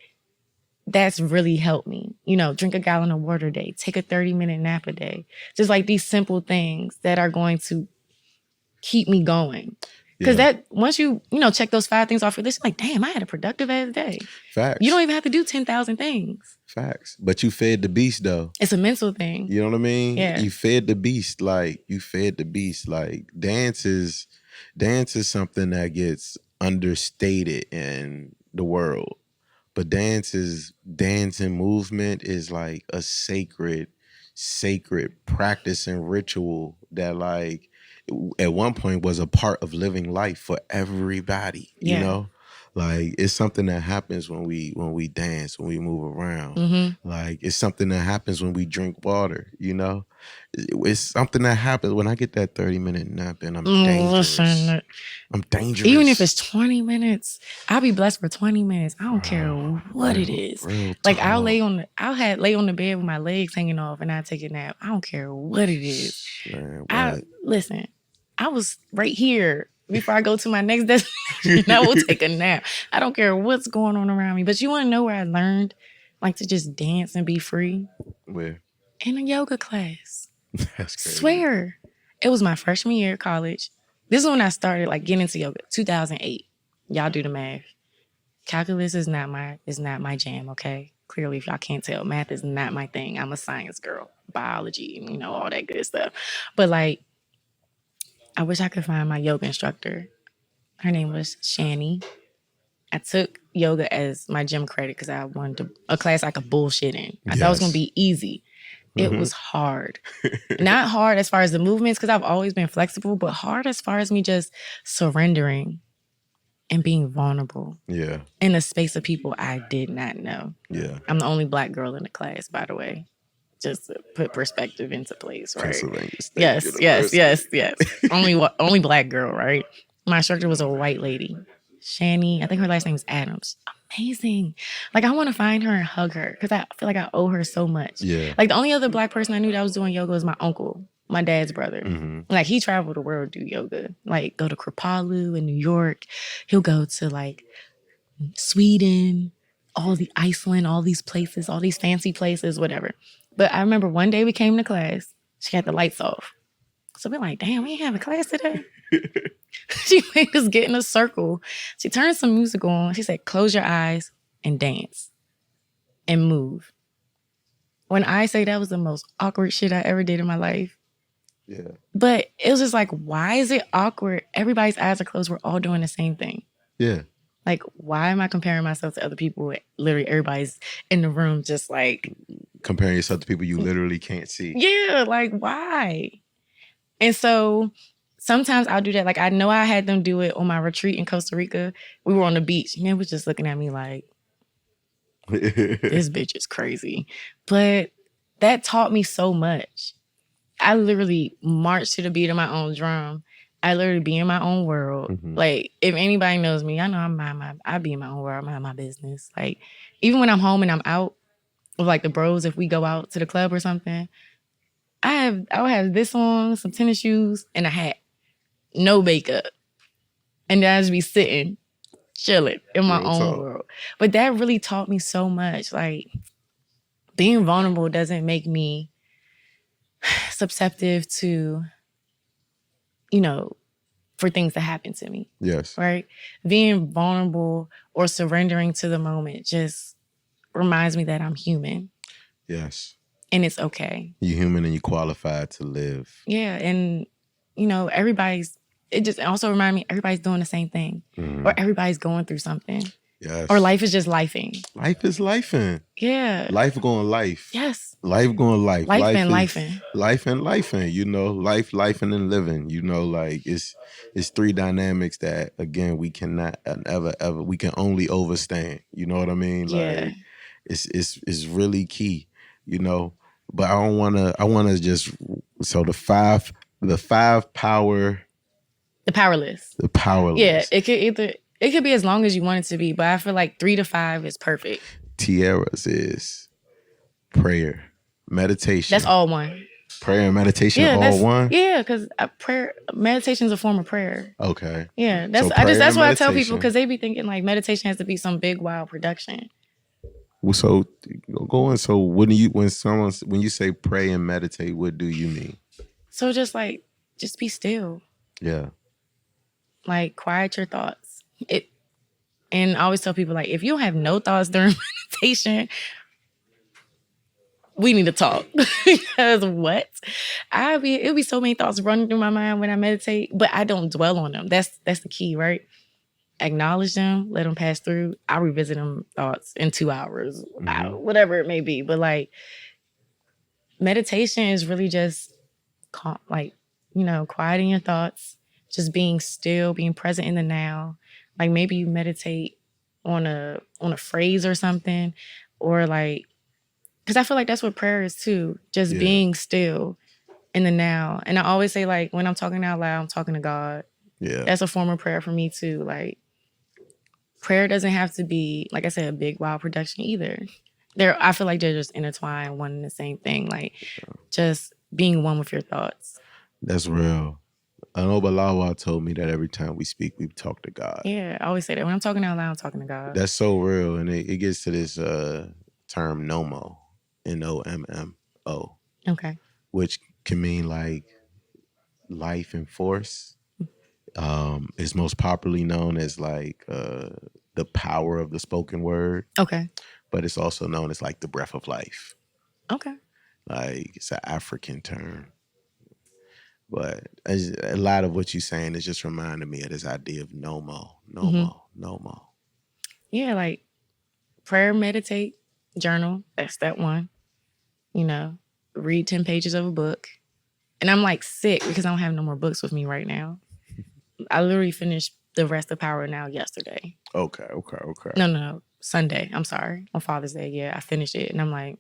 that's really helped me. Drink a gallon of water a day, take a 30-minute nap a day. Just like these simple things that are going to keep me going. Because that once you check those 5 things off your list, like, damn, I had a productive ass day. Facts. You don't even have to do 10,000 things. Facts. But you fed the beast though. It's a mental thing. You know what I mean? Yeah. You fed the beast. Like dance is something that gets understated in the world. But dance and movement is like a sacred practice and ritual that like at one point was a part of living life for everybody. You know? Like it's something that happens when we dance, when we move around. Like it's something that happens when we drink water, It's something that happens when I get that 30-minute nap and I'm dangerous. Listen, I'm dangerous. Even if it's 20 minutes, I'll be blessed for 20 minutes. I don't care what it is. Like I'll lay on the bed with my legs hanging off and I take a nap. I don't care what it is. Man, listen, I was right here before I go to my next destination. I will take a nap. I don't care what's going on around me. But you want to know where I learned like to just dance and be free? Where? in a yoga class. That's crazy. Swear. It was my freshman year of college. This is when I started like getting into yoga. 2008. Y'all do the math. Calculus is not my jam, okay? Clearly, if y'all can't tell, math is not my thing. I'm a science girl, biology, all that good stuff. But like, I wish I could find my yoga instructor. Her name was Shani. I took yoga as my gym credit because I wanted a class I could bullshit in. I thought it was going to be easy. It was hard. Not hard as far as the movements, because I've always been flexible, but hard as far as me just surrendering and being vulnerable. Yeah. In a space of people I did not know. Yeah. I'm the only Black girl in the class, by the way. Just to put perspective into place, right? Pennsylvania State Yes. Only Black girl, right? My instructor was a white lady. Shani, I think her last name is Adams. Amazing. Like, I want to find her and hug her because I feel like I owe her so much. Yeah. Like, the only other Black person I knew that was doing yoga was my uncle, my dad's brother. Mm-hmm. Like, he traveled the world to do yoga. Like, go to Kripalu in New York. He'll go to, like, Sweden, Iceland, all these places, all these fancy places, whatever. But I remember one day we came to class. She had the lights off. So we're like, damn, we ain't have a class today. She made us get in a circle. She turned some music on. She said, close your eyes and dance and move. When I say that was the most awkward shit I ever did in my life. Yeah. But it was just like, why is it awkward? Everybody's eyes are closed. We're all doing the same thing. Yeah. Like, why am I comparing myself to other people? Literally, everybody's in the room just like... Comparing yourself to people you literally can't see. Yeah, like, why? And so sometimes I'll do that. Like, I know I had them do it on my retreat in Costa Rica. We were on the beach, and they were just looking at me like, this bitch is crazy. But that taught me so much. I literally marched to the beat of my own drum. I literally be in my own world. Mm-hmm. Like, if anybody knows me, I know I be in my own world. I mind my business. Like, even when I'm home and I'm out with like the bros, if we go out to the club or something, I'll have this on, some tennis shoes, and a hat. No makeup. And then I'll just be sitting, chilling in my own world. But that really taught me so much. Like, being vulnerable doesn't make me susceptible to, for things to happen to me. Yes. Right? Being vulnerable or surrendering to the moment just reminds me that I'm human. Yes. And it's okay. You're human and you're qualified to live. Yeah. And, it just also reminds me everybody's doing the same thing. Mm-hmm. Or everybody's going through something. Yes. Or life is just lifing. Life is lifing. Yeah. Life going life. Yes. Life going life. Life and lifing. Life and lifing. Life, lifing, and living. Like it's three dynamics that, again, we cannot ever, we can only overstand. You know what I mean? Yeah. Like it's really key, But I wanna just, so the five power. The powerless. The powerless. Yeah. It could be as long as you want it to be, but I feel like 3 to 5 is perfect. Tierra's is prayer, meditation. That's all one. Prayer and meditation all one? Yeah, because meditation is a form of prayer. Okay. Yeah, that's what I tell people, because they be thinking like meditation has to be some big wild production. Well, so go on. So when you say pray and meditate, what do you mean? So just be still. Yeah. Like, quiet your thoughts. And I always tell people, like, if you don't have no thoughts during meditation, we need to talk. Because what? It'll be so many thoughts running through my mind when I meditate, but I don't dwell on them. That's the key, right? Acknowledge them, let them pass through. I'll revisit them thoughts in 2 hours, whatever it may be. But like, meditation is really just quieting your thoughts, just being still, being present in the now. Like, maybe you meditate on a phrase or something, or like, because I feel like that's what prayer is too, just being still in the now. And I always say, like, when I'm talking out loud, I'm talking to God. Yeah. That's a form of prayer for me too. Like, prayer doesn't have to be, like I said, a big wild production either. I feel like they're just intertwined, one and the same thing. Like, just being one with your thoughts. That's real. I know Balawa told me that every time we speak, we talk to God. Yeah, I always say that. When I'm talking out loud, I'm talking to God. That's so real. And it gets to this term NOMO, NOMMO. Okay. which can mean like life and force. Is most popularly known as like the power of the spoken word, Okay. but it's also known as like the breath of life. Okay. Like it's an African term. But a lot of what you're saying is just reminding me of this idea of no more, no Mm-hmm. more, no more. Yeah, like prayer, meditate, journal. That's that one. You know, read 10 pages of a book. And I'm like sick because I don't have no more books with me right now. I literally finished the rest of Power Now yesterday. Okay. No. Sunday. I'm sorry. On Father's Day. Yeah, I finished it. And I'm like,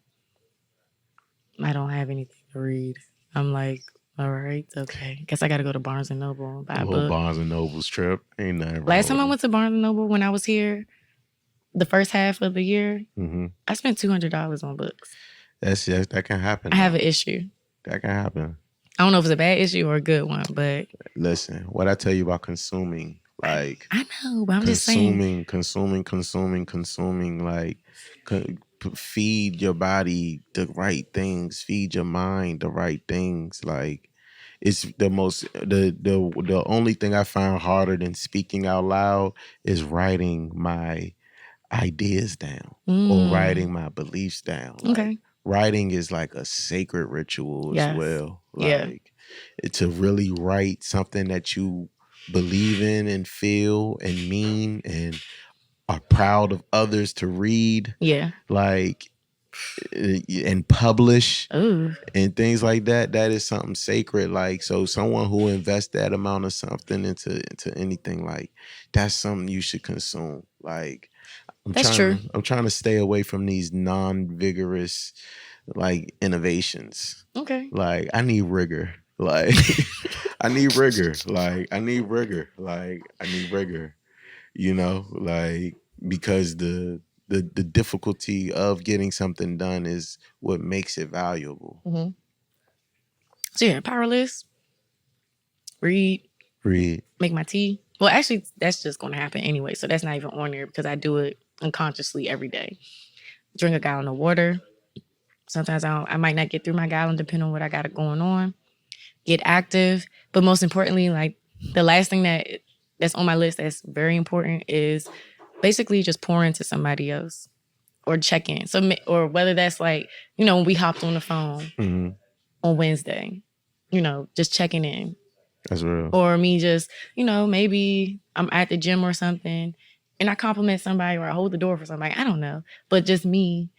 I don't have anything to read. I'm like, all right, okay. Guess I got to go to Barnes and Noble and buy A a little book. Barnes and Noble's trip. Ain't nothing wrong Last time I with went to Barnes and Noble when I was here, the first half of the year, it. I spent $200 on books. That can happen. I have an issue. That can happen. I don't know if it's a bad issue or a good one, but Listen, what I tell you about consuming, like I know, but I'm just saying. consuming, like feed your body the right things, feed your mind the right things. Like it's the only thing I find harder than speaking out loud is writing my ideas down or writing my beliefs down. Like Okay. writing is like a sacred ritual as Yes. well. Yeah. Like to really write something that you believe in and feel and mean and are proud of others to read. Yeah. Like and publish Ooh. and things like that. That is something sacred. Like so someone who invests that amount of something into anything, like that's something you should consume. Like That's true. I'm trying to stay away from these non-vigorous like innovations. Okay. Like I need rigor. Like I need rigor. Like I need rigor. Like I need rigor. You know, like because the difficulty of getting something done is what makes it valuable. Mm-hmm. So yeah, powerless. Read. Make my tea. Well, actually, that's just going to happen anyway. So that's not even on there because I do it unconsciously every day. Drink a gallon of water. Sometimes I might not get through my gallon depending on what I got going on. Get active. But most importantly, like the last thing that's on my list that's very important is basically just pour into somebody else or check in. So, or whether that's like, you know, when we hopped on the phone on Wednesday, you know, just checking in. That's real. Or me just, you know, maybe I'm at the gym or something and I compliment somebody or I hold the door for somebody. I don't know. But just me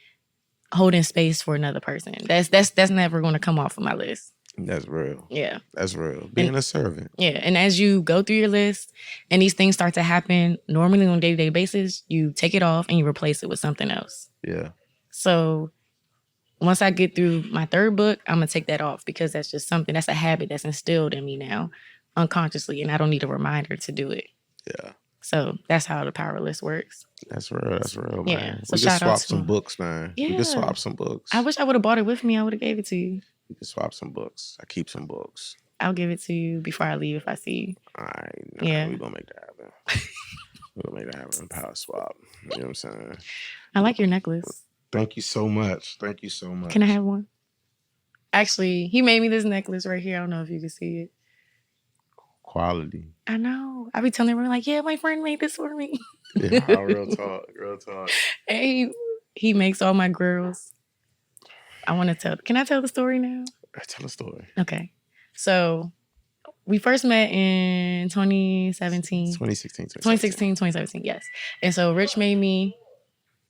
holding space for another person. That's never going to come off of my list. That's real. Yeah. That's real. Being a servant. Yeah. And as you go through your list and these things start to happen normally on a day-to-day basis, you take it off and you replace it with something else. Yeah. So once I get through my third book, I'm going to take that off because that's just something, that's a habit that's instilled in me now unconsciously and I don't need a reminder to do it. Yeah. So that's how the power list works. That's real, man. Yeah. So we can swap some books, man. Yeah. We can swap some books. I wish I would have bought it with me. I would have gave it to you. We can swap some books. I keep some books. I'll give it to you before I leave if I see you. All right. Yeah. We're going to make that happen. We're going to make that happen. Power swap. You know what I'm saying? I like your necklace. Thank you so much. Thank you so much. Can I have one? Actually, he made me this necklace right here. I don't know if you can see it. Quality. I know. I be telling everyone like, yeah, my friend made this for me. Yeah, real talk. And he makes all my girls. I want to tell. Can I tell the story now? Tell the story. Okay. So we first met in 2017. 2017, yes. And so Rich made me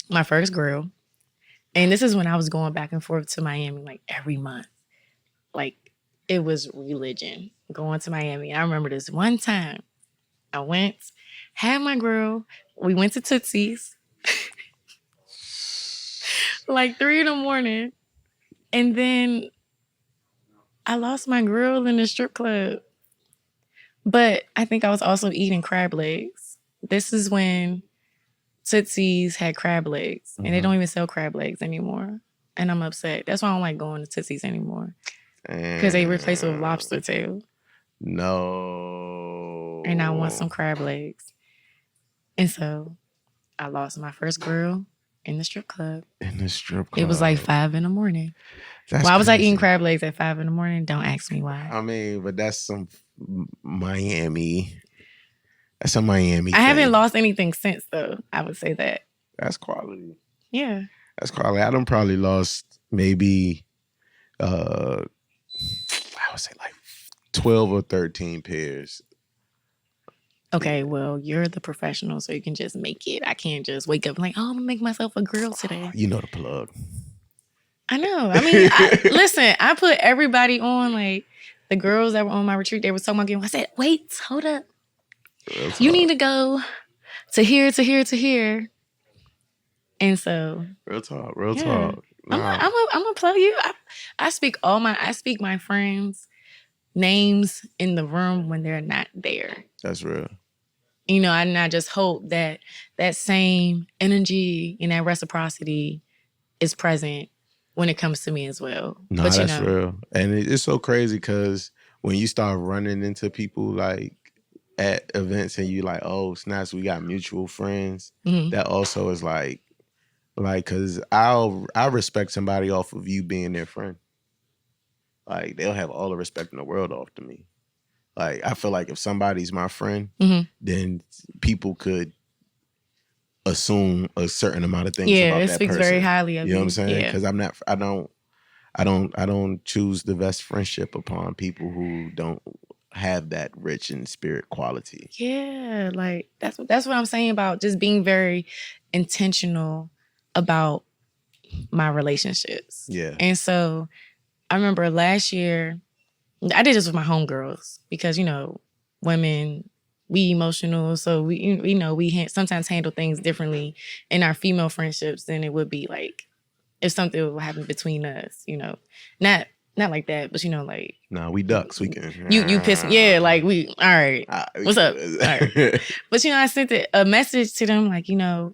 my first grill. And this is when I was going back and forth to Miami like every month. Like it was religion going to Miami. I remember this one time I went, had my grill. We went to Tootsie's like 3 a.m. And then I lost my grill in the strip club. But I think I was also eating crab legs. This is when Tootsie's had crab legs. And they don't even sell crab legs anymore. And I'm upset. That's why I don't like going to Tootsie's anymore. Because they replace it with lobster tail. No. And I want some crab legs. And so I lost my first grill in the strip club. It was like 5 a.m. Why was I eating crazy. crab legs at 5 a.m? Don't ask me why. I mean, but that's some Miami. That's a Miami I thing. haven't lost anything since, though. I would say that. That's quality. Yeah. That's quality. I done probably lost maybe, I would say like 12 or 13 pairs. Okay, well, you're the professional, so you can just make it. I can't just wake up like, oh, I'm going to make myself a grill today. You know the plug. I know. I mean, listen, I put everybody on, like, the girls that were on my retreat, they were talking about getting, I said, wait, hold up. You need to go to here, to here, to here. And so. Real talk. Nah. I'm gonna plug you. I speak my friends' names in the room when they're not there. That's real. You know, and I just hope that same energy and that reciprocity is present when it comes to me as well. No, but, that's real. And it's so crazy because when you start running into people like at events and you like, oh, snaps, we got mutual friends. Mm-hmm. That also is like, cause I respect somebody off of you being their friend. Like they'll have all the respect in the world off to me. Like I feel like if somebody's my friend, mm-hmm. then people could assume a certain amount of things about that person. Yeah, it speaks very highly of you. You know what I'm saying? Because I don't choose the best friendship upon people who don't have that rich in spirit quality. Yeah, like that's what I'm saying about just being very intentional about my relationships. Yeah. And so I remember last year, I did this with my homegirls because, you know, women, we emotional. So we sometimes handle things differently in our female friendships than it would be like if something would happen between us, you know, not like that, but you know, like. No, we ducks. We can. You piss me. Yeah, like we, all right. What's up? All right. But, you know, I sent a message to them like, you know,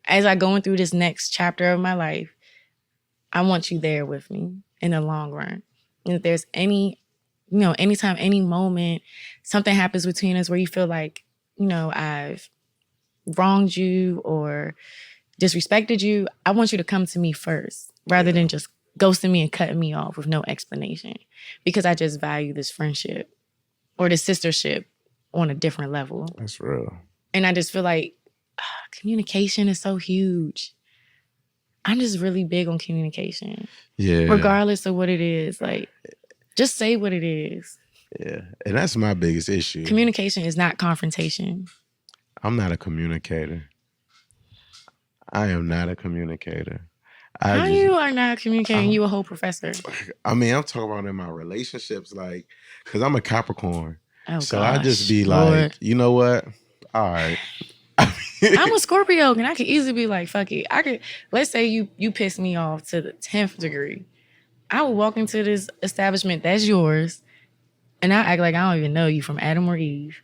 as I going through this next chapter of my life, I want you there with me in the long run. And if there's any, you know, anytime, any moment, something happens between us where you feel like, you know, I've wronged you or disrespected you, I want you to come to me first rather than just ghosting me and cutting me off with no explanation, because I just value this friendship or this sistership on a different level. That's real. And I just feel like communication is so huge. I'm just really big on communication. Yeah. Regardless of what it is. Like, just say what it is. Yeah. And that's my biggest issue. Communication is not confrontation. I'm not a communicator. I am not a communicator. You are not communicating? You a whole professor. I mean, I'm talking about in my relationships, like, because I'm a Capricorn. Oh, so gosh, I just be Lord. Like, you know what? All right. I'm a Scorpio, and I could easily be like, fuck it. Let's say you piss me off to the 10th degree. I would walk into this establishment that's yours, and I act like I don't even know you from Adam or Eve.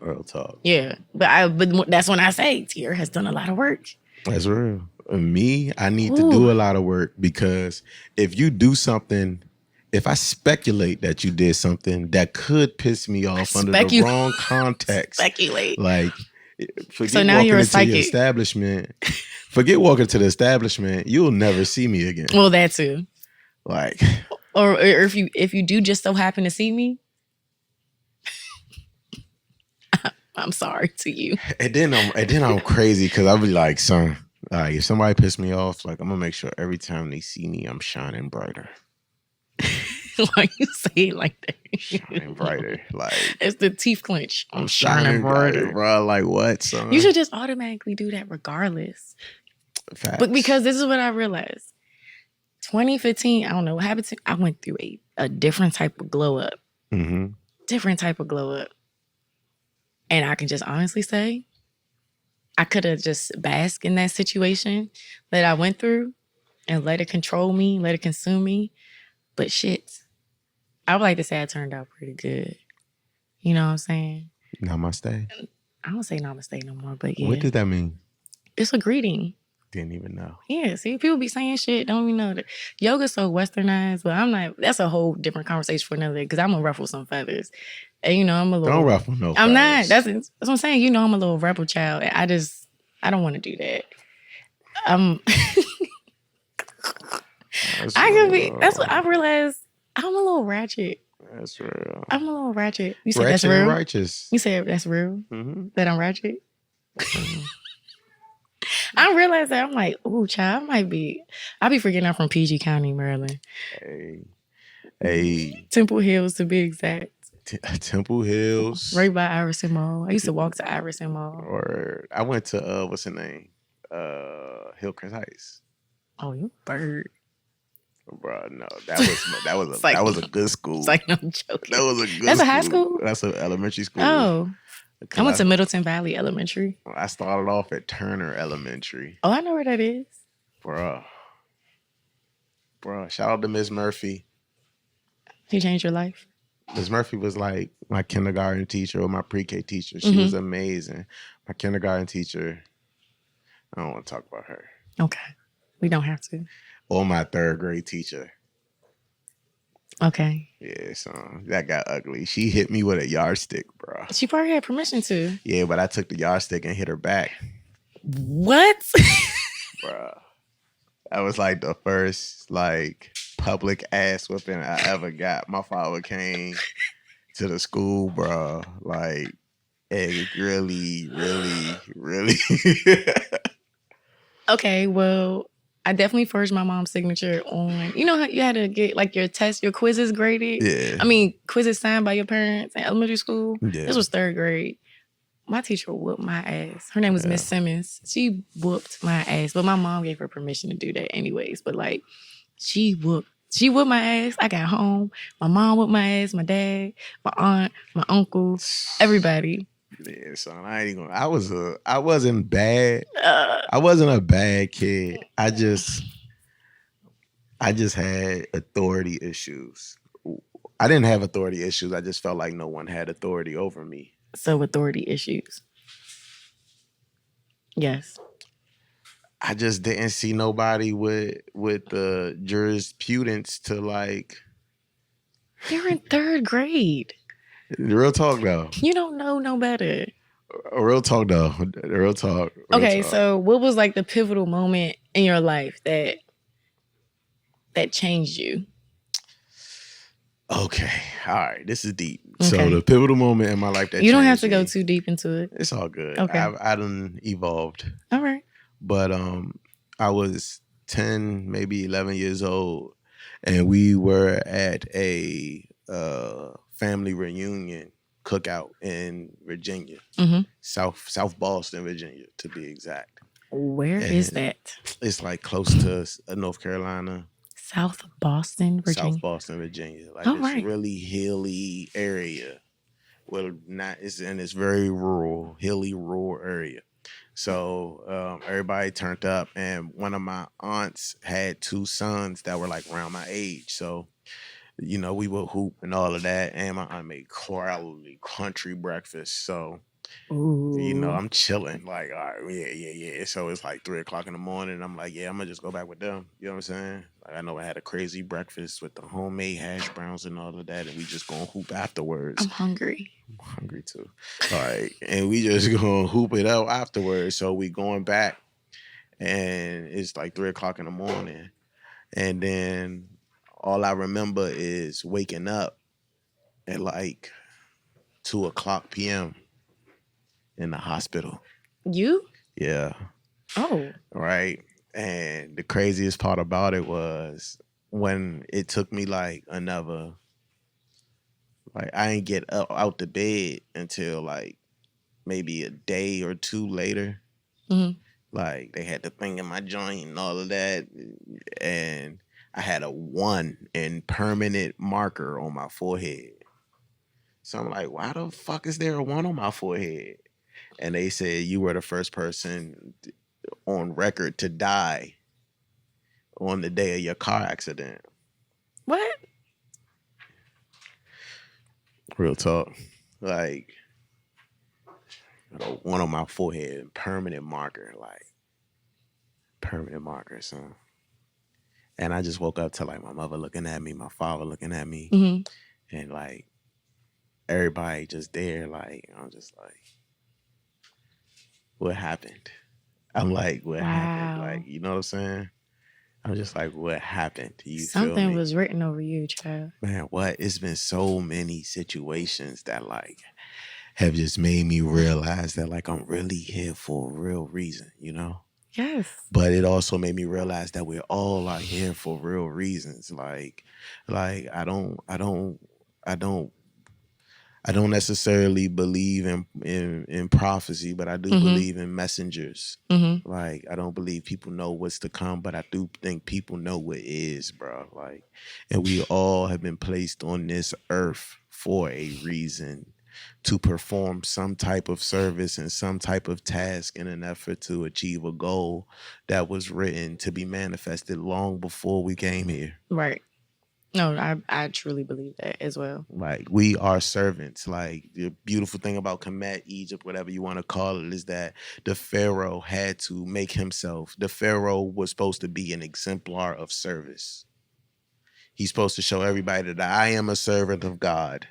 Real talk. Yeah, but that's when I say Tierra has done a lot of work. That's real. Me, I need to do a lot of work, because if you do something, if I speculate that you did something that could piss me off under the wrong context, speculate, like, so now you're a psychic. Forget walking to the establishment, you'll never see me again. Well, that too. Like, or if you do just so happen to see me, I'm sorry to you. And then I'm crazy because I'll be like, son, if somebody piss me off, like, I'm gonna make sure every time they see me, I'm shining brighter. Why you say it like that? Shining brighter, like it's the teeth clench. I'm shining brighter, bro. Like, what, son? You should just automatically do that regardless. Facts. But because this is what I realized. 2015, I don't know what happened to me. I went through a different type of glow up. Mm-hmm. Different type of glow up. And I can just honestly say, I could have just basked in that situation that I went through and let it control me, let it consume me. But shit, I would like to say I turned out pretty good. You know what I'm saying? Namaste. I don't say namaste no more, but yeah. What does that mean? It's a greeting. Didn't even know. Yeah, see, people be saying shit, don't even know that. Yoga's so westernized, but I'm not, that's a whole different conversation for another day, because I'm going to ruffle some feathers. And, you know, I'm a little... Don't ruffle no feathers. I'm not. That's what I'm saying. You know, I'm a little rebel child. And I don't want to do that. I could be. That's what I realized. I'm a little ratchet. That's real. I'm a little ratchet. You said Ratchet that's real. and righteous. You said that's real. Mm-hmm. That I'm ratchet. I realized that I'm like, ooh, child, I might be. I be forgetting I'm from PG County, Maryland. Hey. Temple Hills to be exact. Temple Hills. Right by Iverson Mall. I used to walk to Iverson Mall. Or I went to what's the name? Hillcrest Heights. Oh, you bird. Bro, no, that was a good school. It's like no joking. That was a good. That's a high school. That's an elementary school. Oh, I went to Middleton Valley Elementary. I started off at Turner Elementary. Oh, I know where that is. Bro, shout out to Miss Murphy. She changed your life. Miss Murphy was like my kindergarten teacher or my pre-K teacher. She was amazing. My kindergarten teacher. I don't want to talk about her. Okay, we don't have to. Or my third grade teacher. Okay. Yeah, so that got ugly. She hit me with a yardstick, bro. She probably had permission to. Yeah, but I took the yardstick and hit her back. What? Bro. That was like the first like public ass whipping I ever got. My father came to the school, bro. Like, it really. Okay, well, I definitely forged my mom's signature on. You know how you had to get like your quizzes graded? Yeah. I mean, quizzes signed by your parents in elementary school. Yeah. This was third grade. My teacher whooped my ass. Her name was Miss Simmons. She whooped my ass, but my mom gave her permission to do that anyways. But like, she whooped my ass. I got home. My mom whooped my ass. My dad, my aunt, my uncle, everybody. Yeah, son, I ain't gonna. I wasn't bad. I wasn't a bad kid. I just had authority issues. I didn't have authority issues. I just felt like no one had authority over me. So authority issues. Yes. I just didn't see nobody with the jurisprudence to like. You're in third grade. Real talk though. You don't know no better. Real talk though. Real talk. Okay, so what was like the pivotal moment in your life that changed you? Okay. All right. This is deep. Okay. So the pivotal moment in my life that you don't have changed to go me, too deep into it. It's all good. Okay. I done evolved. All right. But I was 10, maybe 11 years old, and we were at a family reunion cookout in Virginia, South Boston, Virginia, to be exact. Where is that? It's like close to North Carolina. South Boston, Virginia. South Boston, Virginia. Like this really hilly area. Well, it's very rural, hilly, rural area. So everybody turned up, and one of my aunts had two sons that were like around my age. So, you know, we would hoop and all of that. And my aunt made quality country breakfast. So, you know, I'm chilling. Like, all right, yeah. So it's like 3:00 in the morning. And I'm like, yeah, I'm gonna just go back with them. You know what I'm saying? Like, I know I had a crazy breakfast with the homemade hash browns and all of that, and we just gonna hoop afterwards. I'm hungry. I'm hungry too. All right, and we just gonna hoop it out afterwards. So we going back, and it's like 3:00 in the morning, and then all I remember is waking up at like 2:00 p.m. in the hospital. You? Yeah. Oh. Right. And the craziest part about it was when it took me like I ain't get out the bed until like maybe a day or two later. Mm-hmm. Like they had the thing in my joint and all of that. And I had a 1 in permanent marker on my forehead. So I'm like, why the fuck is there a 1 on my forehead? And they said you were the first person on record to die on the day of your car accident. What? Real talk. Like, 1 on my forehead, permanent marker, son. And I just woke up to like my mother looking at me, my father looking at me, and like everybody just there. Like, I'm just like, what happened? I'm like, what happened? Like, you know what I'm saying? I'm just like, what happened? You feel Something me? was written over you, child. Man, what? It's been so many situations that like have just made me realize that like I'm really here for a real reason, you know? Yes. But it also made me realize that we're all out here for real reasons. Like I don't I don't necessarily believe in prophecy, but I do believe in messengers. Like I don't believe people know what's to come, but I do think people know what is, bro. Like, and we all have been placed on this earth for a reason to perform some type of service and some type of task in an effort to achieve a goal that was written to be manifested long before we came here. Right. No, I truly believe that as well. Like we are servants. Like the beautiful thing about Kemet, Egypt, whatever you want to call it, is that the Pharaoh had to make himself. The Pharaoh was supposed to be an exemplar of service. He's supposed to show everybody that I am a servant of God.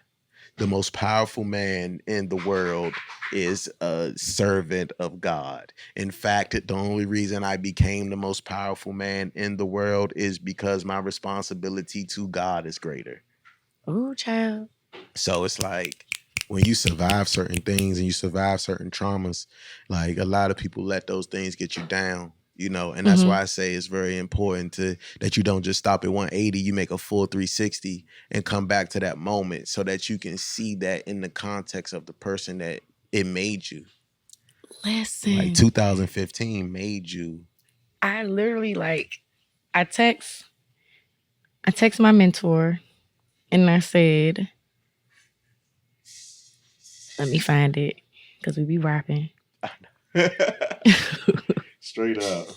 The most powerful man in the world is a servant of God. In fact, the only reason I became the most powerful man in the world is because my responsibility to God is greater. Oh, child. So it's like when you survive certain things and you survive certain traumas, like a lot of people let those things get you down, you know, and that's why I say it's very important that you don't just stop at 180, you make a full 360 and come back to that moment so that you can see that in the context of the person that it made you. Listen. Like 2015 made you. I literally I text my mentor and I said, let me find it because we be rapping. Straight up.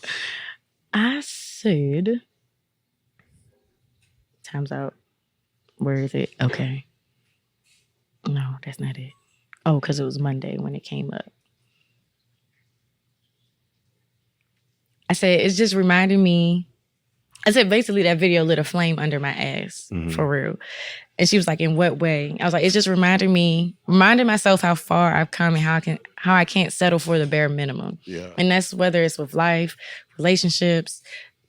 I said, time's out. Where is it? Okay. No, that's not it. Oh, because it was Monday when it came up. I said, it's just reminding me. I said, basically, that video lit a flame under my ass, for real. And she was like, in what way? I was like, it's just reminding myself how far I've come and how I can't settle for the bare minimum. Yeah. And that's whether it's with life, relationships,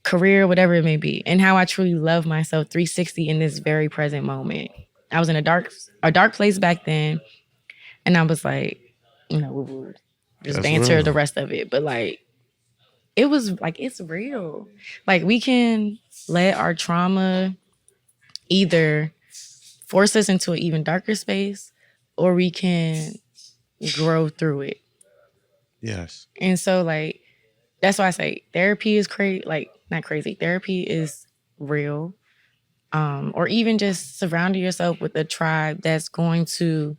career, whatever it may be, and how I truly love myself 360 in this very present moment. I was in a dark place back then, and I was like, we'll just That's banter real. the rest of it. But like, it was like, it's real. Like we can let our trauma either force us into an even darker space, or we can grow through it. Yes. And so like, that's why I say therapy is crazy. Like, not crazy. Therapy is real. Or even just surrounding yourself with a tribe that's going to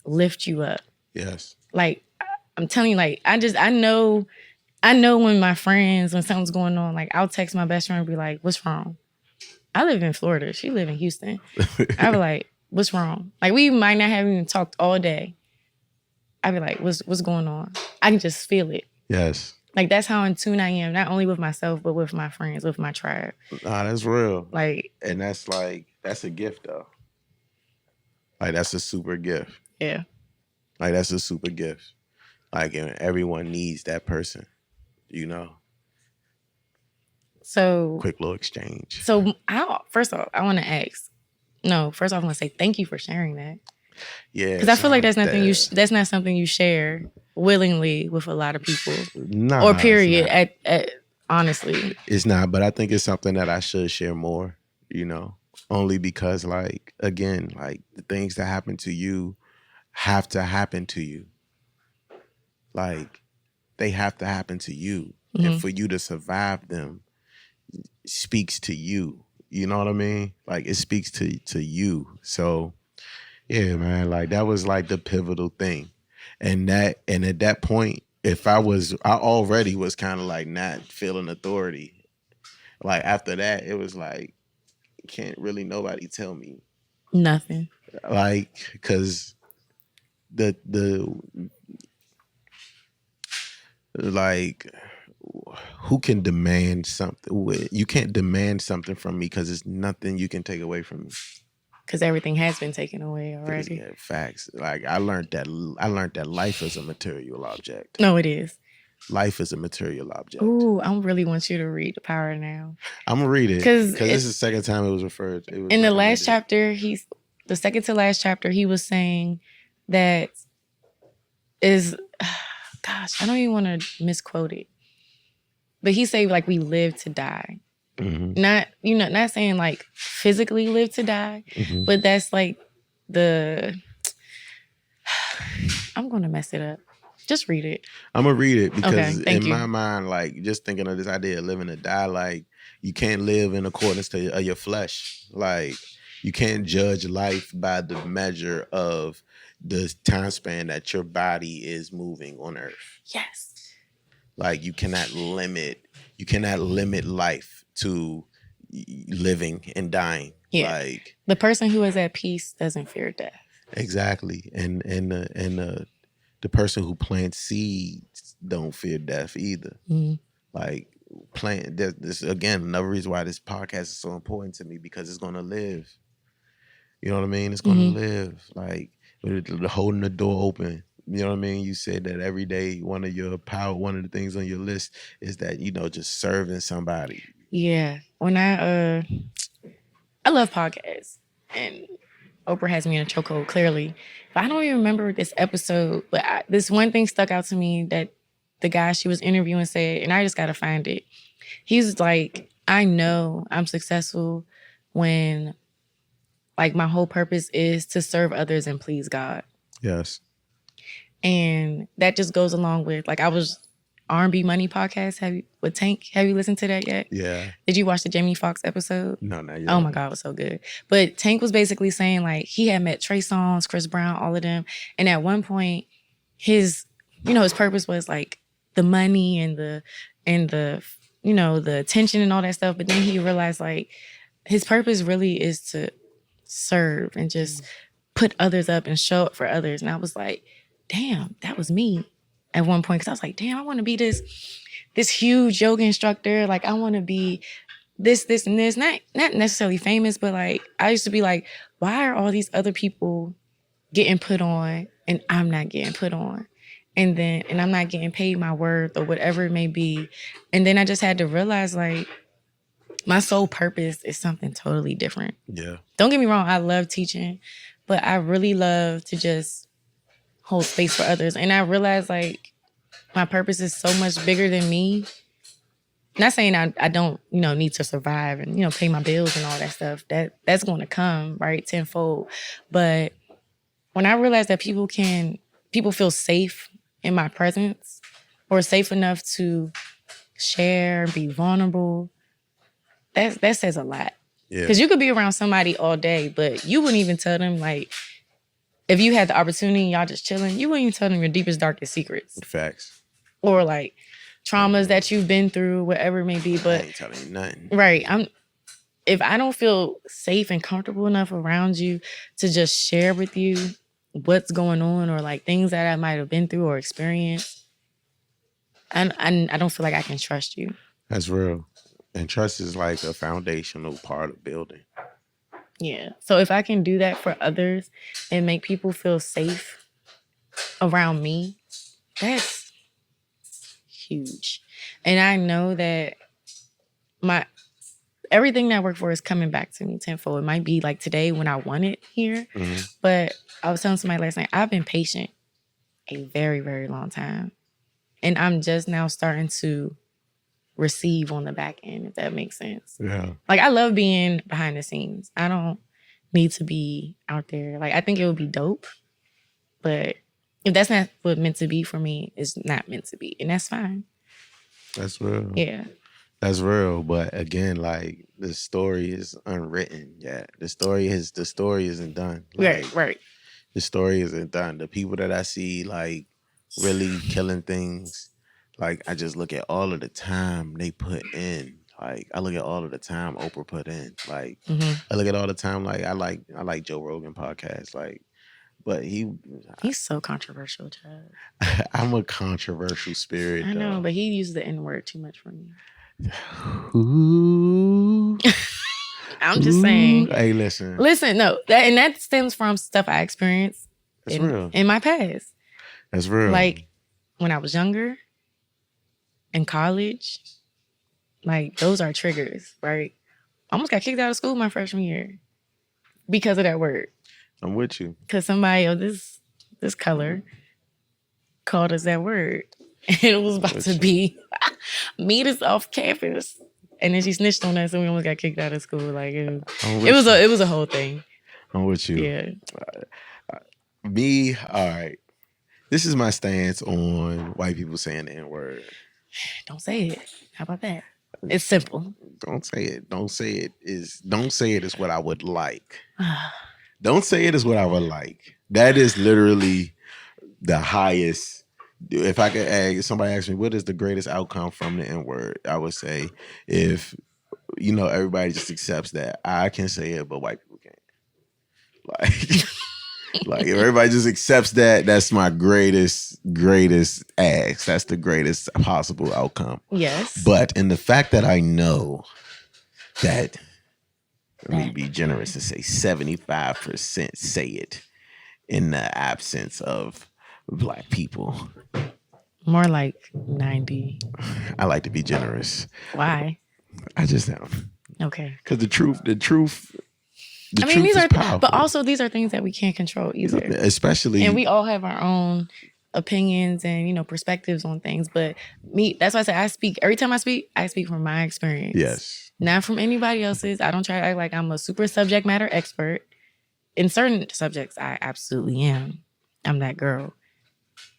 lift you up. Yes. Like, I'm telling you, like, I know when something's going on, like, I'll text my best friend and be like, what's wrong? I live in Florida. She live in Houston. I'll be like, what's wrong? Like, we might not have even talked all day. I'll be like, what's going on? I can just feel it. Yes. Like, that's how in tune I am, not only with myself, but with my friends, with my tribe. Nah, that's real. Like, and that's a gift though. Like that's a super gift. Yeah. Like that's a super gift. Like and everyone needs that person, you know. So quick little exchange. So first off, I want to ask. No, first off, I want to say thank you for sharing that. Yeah, because I feel like that's that's not something you share willingly with a lot of people. Nah, or period. At honestly, it's not. But I think it's something that I should share more. You know, only because like again, like the things that happen to you have to happen to you. Like they have to happen to you, and for you to survive them speaks to you. You know what I mean? Like it speaks to you. So yeah, man, like that was like the pivotal thing. And at that point, I already was kind of like not feeling authority. Like after that, it was like, can't really nobody tell me nothing. Like, cause the like, who can demand something? You can't demand something from me because it's nothing you can take away from me. Because everything has been taken away already. Yeah, facts. Like I learned that life is a material object. No, it is. Life is a material object. Ooh, I really want you to read The Power Now. I'm gonna read it because this is the second time it was referred. It was in the last recommended. chapter, the second to last chapter, he was saying that is, gosh, I don't even want to misquote it, but he said like we live to die. Mm-hmm. Not saying like physically live to die, Mm-hmm. but that's like I'm gonna mess it up. Just read it. I'm gonna read it because Okay, my mind, like just thinking of this idea of living to die, like you can't live in accordance to your flesh. Like you can't judge life by the measure of the time span that your body is moving on earth. Yes. Like you cannot limit life to living and dying. Yeah. Like the person who is at peace doesn't fear death. Exactly. And the person who plants seeds don't fear death either. Mm-hmm. Like this again, another reason why this podcast is so important to me, because it's gonna live. You know what I mean? It's gonna live. Like holding the door open. You know what I mean? You said that every day one of the things on your list is that, just serving somebody. Yeah. When I love podcasts, and Oprah has me in a chokehold, clearly. But I don't even remember this episode, but this one thing stuck out to me that the guy she was interviewing said, and I just got to find it. He's like, I know I'm successful when like my whole purpose is to serve others and please God. Yes. And that just goes along with, like, I was R&B Money podcast with Tank. Have you listened to that yet? Yeah. Did you watch the Jamie Foxx episode? No, not yet. Oh my God, it was so good. But Tank was basically saying like he had met Trey Songz, Chris Brown, all of them. And at one point his purpose was like the money and the the attention and all that stuff. But then he realized like his purpose really is to serve and just put others up and show up for others. And I was like, damn, that was me at one point. Cause I was like, damn, I want to be this huge yoga instructor. Like I want to be this, and this, not necessarily famous, but like, I used to be like, why are all these other people getting put on and I'm not getting put on? And I'm not getting paid my worth or whatever it may be. And then I just had to realize like, my sole purpose is something totally different. Yeah. Don't get me wrong. I love teaching, but I really love to just hold space for others. And I realized like my purpose is so much bigger than me. Not saying I don't, need to survive and, pay my bills and all that stuff. That's going to come, right, tenfold. But when I realized that people feel safe in my presence or safe enough to share, be vulnerable, that says a lot. Yeah. Because you could be around somebody all day, but you wouldn't even tell them, like, if you had the opportunity and y'all just chilling, you wouldn't even tell them your deepest, darkest secrets. Facts. Or like traumas that you've been through, whatever it may be. But I ain't telling you nothing. Right. If I don't feel safe and comfortable enough around you to just share with you what's going on or like things that I might have been through or experienced, I don't feel like I can trust you. That's real. And trust is like a foundational part of building. Yeah. So if I can do that for others and make people feel safe around me, that's huge. And I know that everything that I work for is coming back to me tenfold. It might be like today when I want it here, but I was telling somebody last night, I've been patient a very, very long time. And I'm just now starting to receive on the back end, if that makes sense. Yeah. Like I love being behind the scenes. I don't need to be out there. Like I think it would be dope, but if that's not what meant to be for me, it's not meant to be. And that's fine. That's real. Yeah. That's real. But again, like the story is unwritten yet. The story isn't done. Like, Right. The story isn't done. The people that I see like really killing things, like I just look at all of the time they put in. Like I look at all of the time Oprah put in. Like I look at all the time. Like I like Joe Rogan podcast. Like, but he's so controversial, Chad. I'm a controversial spirit. I know, but he uses the N-word too much for me. Ooh. I'm just saying. Hey, listen. No, that stems from stuff I experienced real. In my past. That's real. Like when I was younger, in college, like those are triggers, right? I almost got kicked out of school my freshman year because of that word. I'm with you. Because somebody of this color called us that word. And it was about to be meet us off campus. And then she snitched on us and we almost got kicked out of school. Like it was a whole thing. I'm with you. Yeah. Me, all right. This is my stance on white people saying the N-word. Don't say it. How about that? It's simple. Don't say it. Don't say it is what I would like. Don't say it is what I would like. That is literally the highest. If I could ask, somebody asked me, what is the greatest outcome from the N-word? I would say if, everybody just accepts that. I can say it, but white people can't. Like if everybody just accepts that, that's my greatest ask. That's the greatest possible outcome. Yes. But in the fact that I know that, let me be generous and say 75% say it in the absence of Black people. More like 90. I like to be generous. Why? I just am. Okay. Because the truth these are powerful. But also these are things that we can't control either. Especially, and we all have our own opinions and perspectives on things. But that's why I say every time I speak from my experience. Yes. Not from anybody else's. I don't try to act like I'm a super subject matter expert. In certain subjects, I absolutely am. I'm that girl.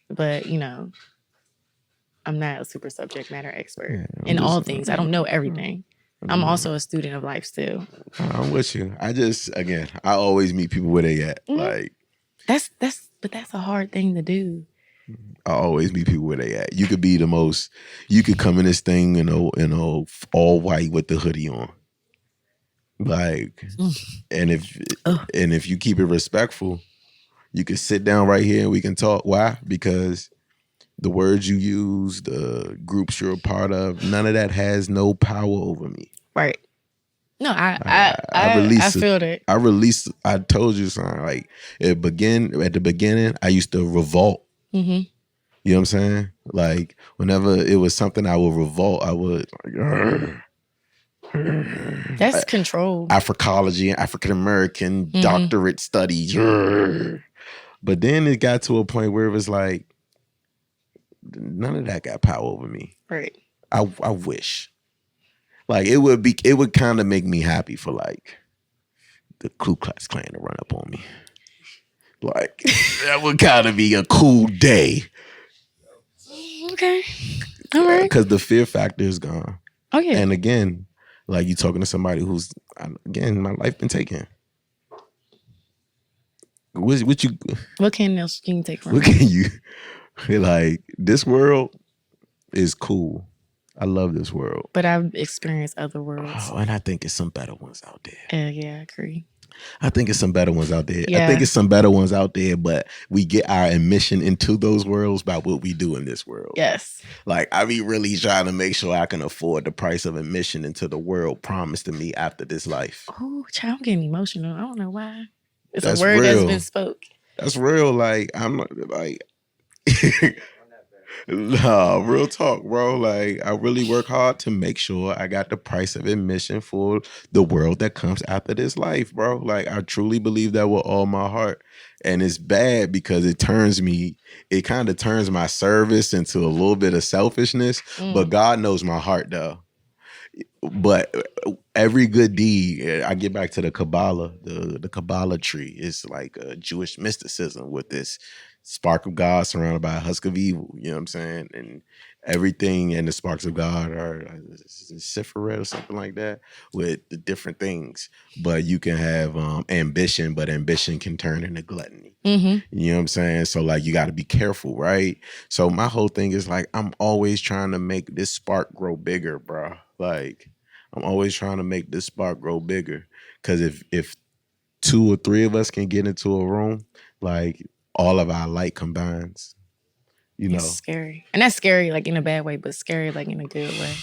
But I'm not a super subject matter expert in all things. I don't know everything. I'm also a student of life still. I'm with you. I always meet people where they at. Like that's a hard thing to do. I always meet people where they at. You could be you could come in this thing, all white with the hoodie on. Like, and if you keep it respectful, you can sit down right here and we can talk. Why? Because the words you use, the groups you're a part of, none of that has no power over me. Right. No, I feel that. I told you something. Like at the beginning, I used to revolt. Mm-hmm. You know what I'm saying? Like whenever it was something I would revolt, I would that's control. Africology and African American doctorate studies. But then it got to a point where it was like, none of that got power over me. Right. I wish. Like it would kind of make me happy for like the Ku Klux Klan to run up on me. Like that would kind of be a cool day. Okay. All right. Because the fear factor is gone. Oh yeah. And again, like you talking to somebody who's my life been taken. What else can you take from? What can you like? This world is cool. I love this world. But I've experienced other worlds. Oh, and I think it's some better ones out there. Yeah, I agree. I think it's some better ones out there. Yeah. I think it's some better ones out there, but we get our admission into those worlds by what we do in this world. Yes. Like, I be really trying to make sure I can afford the price of admission into the world promised to me after this life. Oh, child, I'm getting emotional. I don't know why. It's That's a word real. that's been spoke. That's real. Like, I'm like... No, real talk, bro. Like, I really work hard to make sure I got the price of admission for the world that comes after this life, bro. Like, I truly believe that with all my heart. And it's bad because it kind of turns my service into a little bit of selfishness. But God knows my heart, though. But every good deed, I get back to the Kabbalah. The Kabbalah tree is like a Jewish mysticism with this spark of God surrounded by a husk of evil. You know what I'm saying? And everything and the sparks of God are Siferet or something like that with the different things. But you can have ambition, but ambition can turn into gluttony. Mm-hmm. You know what I'm saying? So like you got to be careful, right? So my whole thing is like I'm always trying to make this spark grow bigger, bro. Like I'm always trying to make this spark grow bigger. Because if 2 or 3 of us can get into a room, like all of our light combines, It's scary. And that's scary like in a bad way, but scary like in a good way.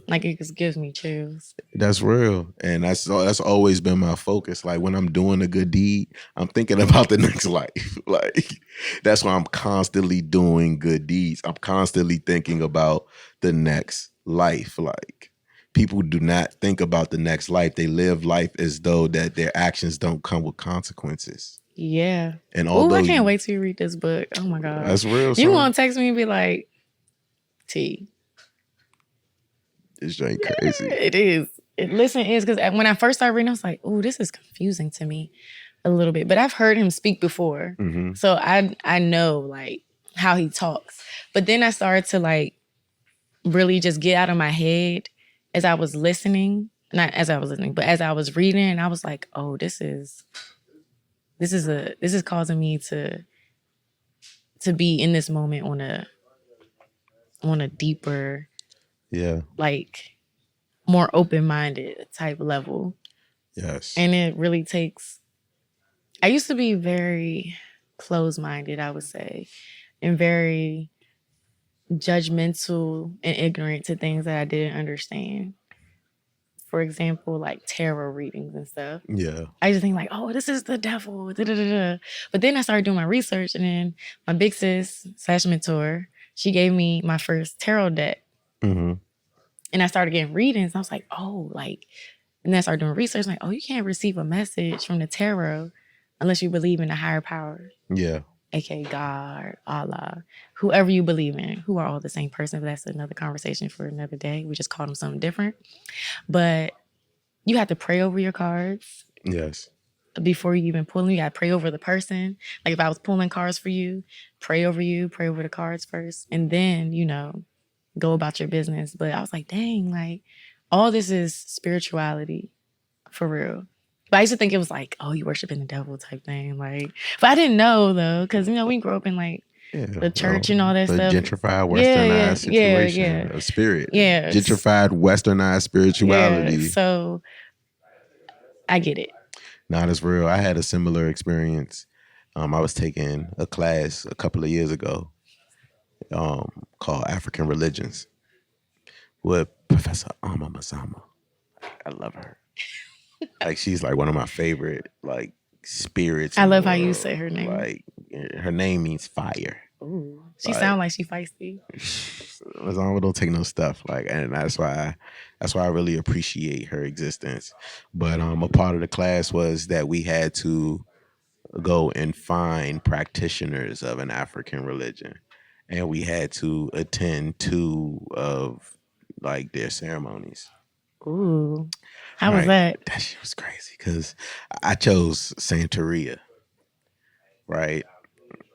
Like it just gives me chills. That's real, and that's always been my focus. Like when I'm doing a good deed, I'm thinking about the next life. Like that's why I'm constantly doing good deeds. I'm constantly thinking about the next life. Like people do not think about the next life. They live life as though that their actions don't come with consequences. Yeah. And Oh, although I can't wait till you read this book. Oh my God. that's real, You son. gonna text me and be like, T. It's just crazy. It is. Listen, is because when I first started reading, I was like, oh, this is confusing to me a little bit. But I've heard him speak before. Mm-hmm. So I know like how he talks. But then I started to like really just get out of my head as I was listening. Not as I was listening, but as I was reading, and I was like, oh, this is causing me to be in this moment on a deeper, like more open-minded type level. Yes. And it really takes, I used to be very closed-minded, I would say, and very judgmental and ignorant to things that I didn't understand. For example, like tarot readings and stuff. Yeah. I just think like, oh, this is the devil. Da, da, da, da. But then I started doing my research, and then my big sis / mentor, she gave me my first tarot deck. Mm-hmm. And I started getting readings. And I was like, oh, like, and then I started doing research. Like, oh, you can't receive a message from the tarot unless you believe in a higher power. Yeah. AKA God, Allah, whoever you believe in, who are all the same person. But that's another conversation for another day. We just called them something different. But you have to pray over your cards. Yes. Before you even pull them, you got to pray over the person. Like if I was pulling cards for you, pray over the cards first. And then, go about your business. But I was like, dang, like all this is spirituality for real. But I used to think it was like, oh, you worshiping the devil type thing. Like, but I didn't know though, because we grew up in like the church and all that stuff. Gentrified, westernized situation. Yeah. A spirit. Yeah. Gentrified, westernized spirituality. Yeah. So I get it. Not as real. I had a similar experience. I was taking a class a couple of years ago called African Religions with Professor Ama Mazama. I love her. Like she's like one of my favorite like spirits. I love how you say her name. Like her name means fire. Ooh, she sounds like she feisty. Mazama don't take no stuff. Like, and that's why I really appreciate her existence. But a part of the class was that we had to go and find practitioners of an African religion, and we had to attend 2 of like their ceremonies. Ooh, how was that? That shit was crazy because I chose Santeria, right?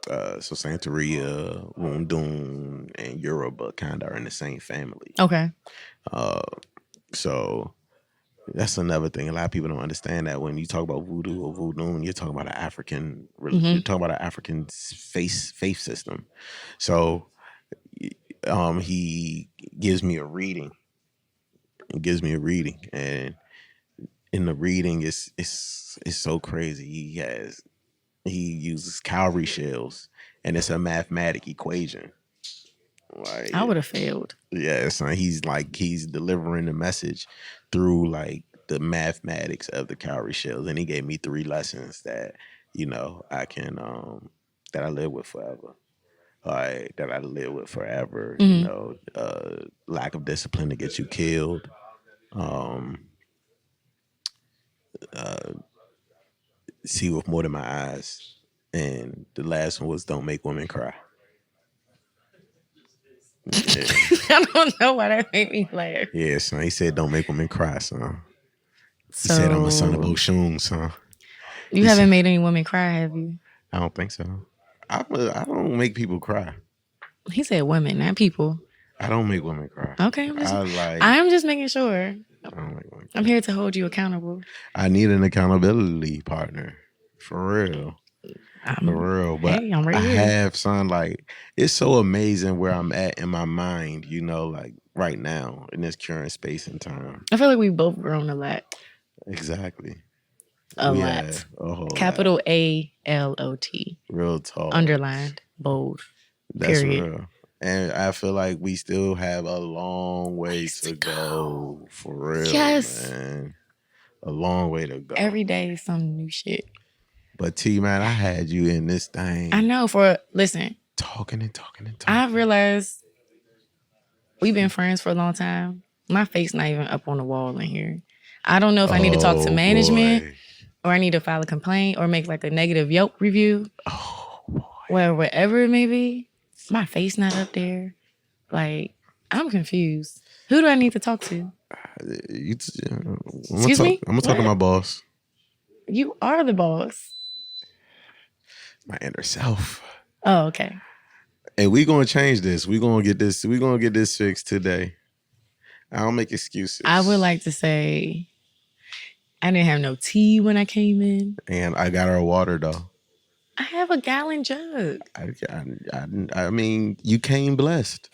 So Santeria, Wundun, and Yoruba kind of are in the same family. Okay. So that's another thing. A lot of people don't understand that when you talk about voodoo or voodoo, you're talking about an African. You're talking about an African faith system. So, he gives me a reading. And in the reading, it's so crazy. He uses cowrie shells, and it's a mathematic equation. Like I would have failed. Yeah, so he's delivering the message through like the mathematics of the cowrie shells, and he gave me 3 lessons that I can that I live with forever. That I live with forever. Lack of discipline to get you killed. See with more than my eyes, and the last one was don't make women cry. Yeah. I don't know why that made me laugh. Yeah, son. He said, "Don't make women cry, son." He said, "I'm a son of Oshun, son." You haven't made any women cry, have you? I don't think so. I don't make people cry. He said women, not people. I don't make women cry. Okay, I'm just making sure. I don't make women cry. I'm here to hold you accountable. I need an accountability partner, for real. But hey, I'm right here. have, son, like, it's so amazing where I'm at in my mind, like right now in this current space and time. I feel like we've both grown a lot. Exactly. A lot. A whole Capital lot. ALOT. Real talk. Underlined, bold. That's period. real. And I feel like we still have a long way to go. For real, Yes. man. A long way to go. Every day is some new shit. But T, man, I had you in this thing. I know. Listen. Talking and talking and I talking. realized we've been friends for a long time. My face not even up on the wall in here. I don't know if I need to talk to management or I need to file a complaint or make like a negative Yelp review. Oh, boy. Well, whatever it may be, my face not up there. Like, I'm confused. Who do I need to talk to? Excuse me? I'm going to talk to my boss. You are the boss. My inner self. Oh, okay. And we going to change this. We going to get this fixed today. I don't make excuses. I would like to say I didn't have no tea when I came in. And I got our water, though. I have a gallon jug. I mean, you came blessed.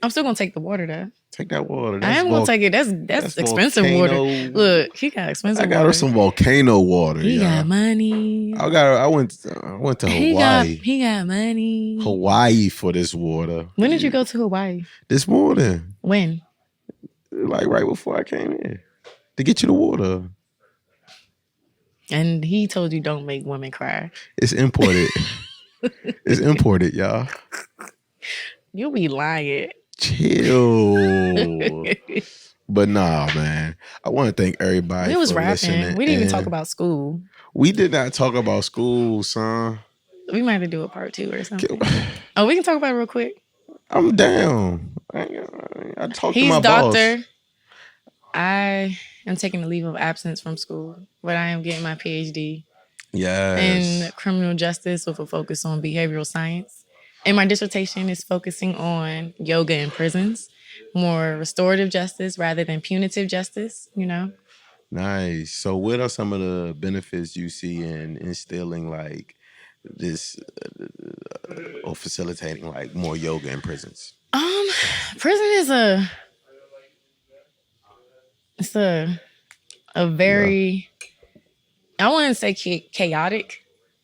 I'm still going to take the water, though. Take that water. I am going to take it. That's expensive water. Look, he got expensive water. I got her some volcano water. He got money. I went to Hawaii. He got money. Hawaii for this water. When did you go to Hawaii? This morning. When? Like right before I came in. To get you the water. And he told you don't make women cry. It's imported. It's imported, y'all. You be lying. Chill. But nah, man. I want to thank everybody for listening. We didn't even talk about school. We did not talk about school, son. We might have to do a part 2 or something. Oh, we can talk about it real quick. I'm down. I talked to my He's doctor. boss. I am taking a leave of absence from school, but I am getting my PhD in criminal justice with a focus on behavioral science. And my dissertation is focusing on yoga in prisons, more restorative justice rather than punitive justice, you know? Nice. So what are some of the benefits you see in instilling like this or facilitating like more yoga in prisons? Prison is a very, I wouldn't say chaotic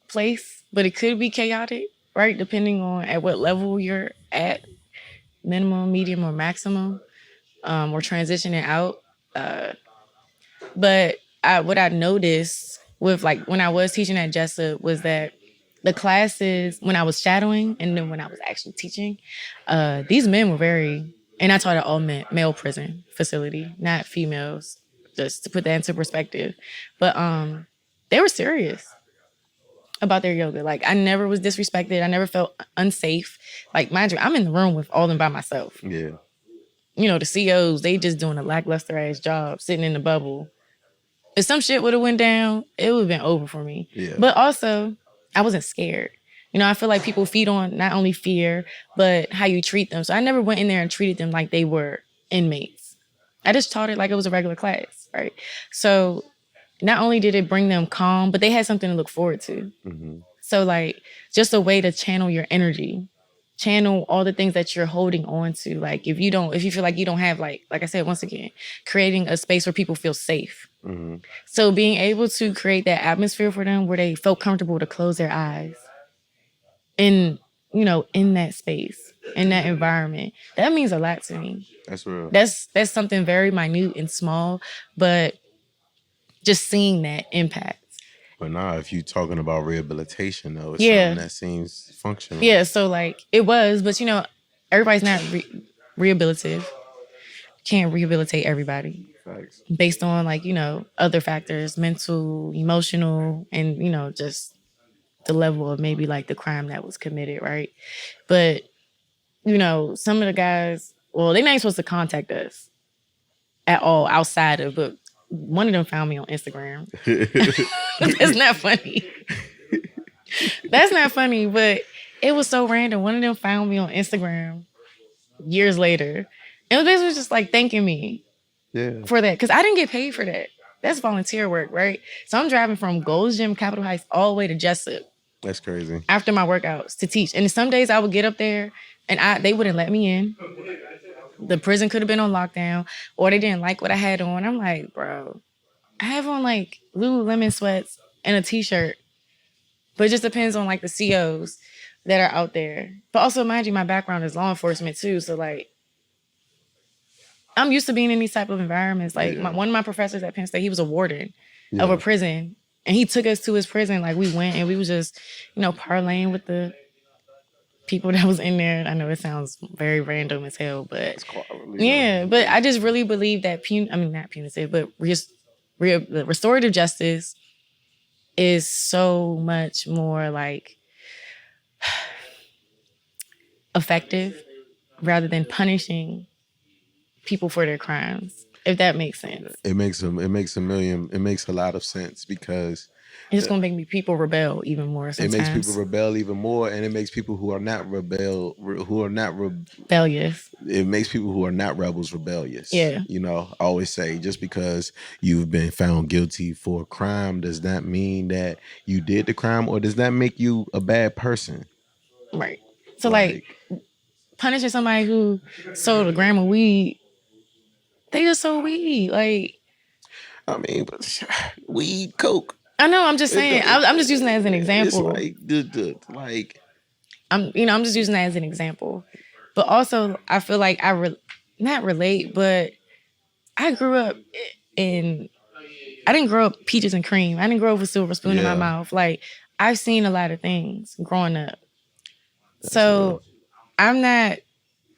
place, but it could be chaotic, right? Depending on at what level you're at, minimum, medium, or maximum, or transitioning out. But what I noticed with like when I was teaching at Jessup was that the classes, when I was shadowing and then when I was actually teaching, these men were very, and I taught at all male prison facility, not females, just to put that into perspective. But they were serious about their yoga. Like I never was disrespected. I never felt unsafe. Like mind you, I'm in the room with all them by myself. Yeah. You know, the COs, they just doing a lackluster ass job, sitting in the bubble. If some shit would have went down, it would have been over for me. Yeah. But also, I wasn't scared. You know, I feel like people feed on not only fear, but how you treat them. So I never went in there and treated them like they were inmates. I just taught it like it was a regular class, right? So not only did it bring them calm, but they had something to look forward to. Mm-hmm. So like just a way to channel your energy, channel all the things that you're holding on to. Like if you feel like you don't have like I said, once again, creating a space where people feel safe. Mm-hmm. So being able to create that atmosphere for them where they felt comfortable to close their eyes in that space, in that environment, that means a lot to me. That's real. That's something very minute and small, but just seeing that impact. But now, if you're talking about rehabilitation, though, it's something that seems functional. Yeah, so like it was, but everybody's not rehabilitative. Can't rehabilitate everybody. Facts. Based on like, other factors, mental, emotional, and, just the level of maybe like the crime that was committed, right? But, some of the guys, well, they're not supposed to contact us at all outside of, but one of them found me on Instagram. That's not funny. That's not funny, but it was so random. One of them found me on Instagram years later. And it was basically just like thanking me for that. Because I didn't get paid for that. That's volunteer work, right? So I'm driving from Gold's Gym, Capitol Heights, all the way to Jessup. That's crazy. After my workouts to teach. And some days I would get up there and they wouldn't let me in. The prison could have been on lockdown, or they didn't like what I had on. I'm like, bro, I have on like Lululemon sweats and a t-shirt. But it just depends on like the COs. that are out there. But also, mind you, my background is law enforcement too. So like, I'm used to being in these type of environments. Like one of my professors at Penn State, he was a warden of a prison, and he took us to his prison. Like we went and we was just, parlaying with the people that was in there. I know it sounds very random as hell, but but I just really believe that not punitive, but restorative justice is so much more like effective rather than punishing people for their crimes, if that makes sense. It makes a lot of sense, because it's just gonna make people rebel even more sometimes. It makes people rebel even more, and it makes people who are not rebellious. It makes people who are not rebels rebellious. Yeah. I always say, just because you've been found guilty for a crime does not mean that you did the crime, or does that make you a bad person. Right. So like punishing somebody who sold a gram of weed, they just sold weed. Like, I mean, but weed, coke. I know. I'm just saying. I'm just using that as an example. It's like I'm just using that as an example. But also, I feel like not relate, but I grew up I didn't grow up peaches and cream. I didn't grow up with a silver spoon in my mouth. Like, I've seen a lot of things growing up. So I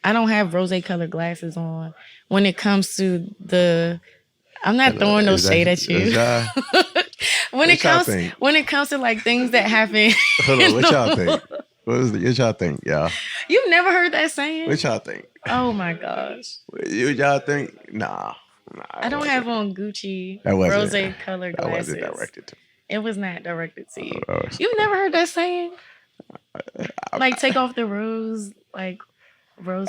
don't have rose colored glasses on when it comes to I'm not throwing no shade at you. when it comes to like things that happen. Hold on, what y'all think? What y'all think, y'all? You've never heard that saying? What y'all think? Oh my gosh. What y'all think? Nah. I don't have on Gucci rose colored glasses. That wasn't directed to me. It was not directed to you. You've never heard that saying? Like, take off the rose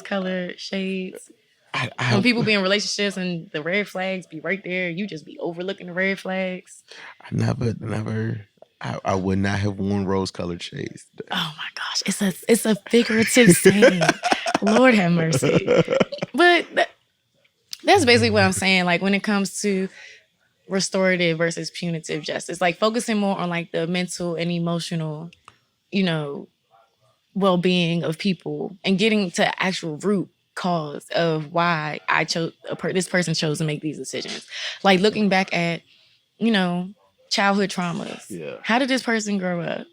colored shades. When people be in relationships and the red flags be right there, you just be overlooking the red flags. I would not have worn rose-colored shades today. Oh my gosh, it's a figurative saying. Lord have mercy. But that's basically what I'm saying. Like, when it comes to restorative versus punitive justice, like focusing more on like the mental and emotional, well-being of people, and getting to actual root cause of why this person chose to make these decisions. Like, looking back at, childhood traumas. Yeah. How did this person grow up?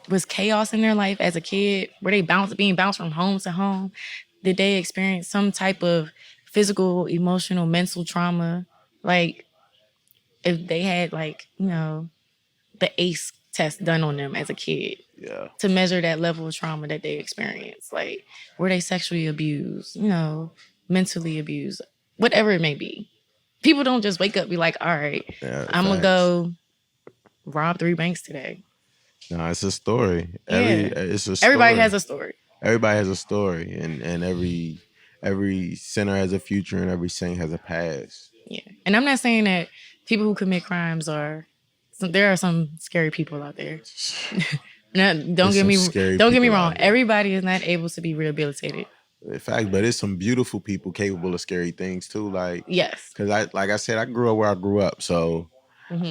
Was chaos in their life as a kid? Were they being bounced from home to home? Did they experience some type of physical, emotional, mental trauma? Like, if they had the ACE test done on them as a kid, to measure that level of trauma that they experienced. Like, were they sexually abused, mentally abused, whatever it may be. People don't just wake up and be like, all right, I'm going to go rob 3 banks today. No, it's a story. Yeah. It's a story. Everybody has a story. Everybody has a story, and every sinner has a future, and every saint has a past. Yeah, and I'm not saying that people who commit crimes there are some scary people out there. Don't get me wrong. Everybody is not able to be rehabilitated. In fact, but it's some beautiful people capable of scary things too. Like, yes, because like I said, I grew up where I grew up, so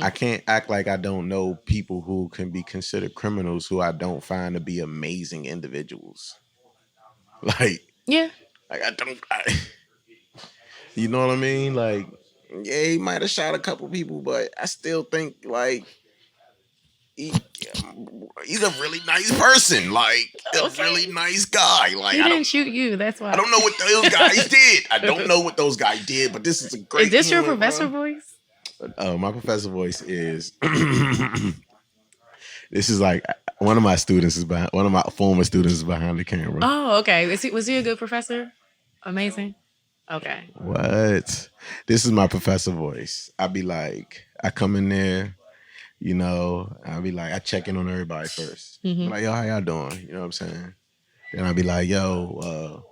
I can't act like I don't know people who can be considered criminals who I don't find to be amazing individuals. Like, you know what I mean? Like, yeah, he might have shot a couple people, but I still think like he's a really nice person, like a really nice guy. Like, he didn't shoot you. That's why. I don't know what those guys did. I don't know what those guys did, but this is a great. Is this your professor voice? My professor voice is. This is like one of my former students is behind the camera. Oh, okay. Was he a good professor? Amazing. Okay. What? This is my professor voice. I be like, I come in there. I'll be like, I check in on everybody first. Like, yo, how y'all doing? You know what I'm saying? Then I'll be like, yo,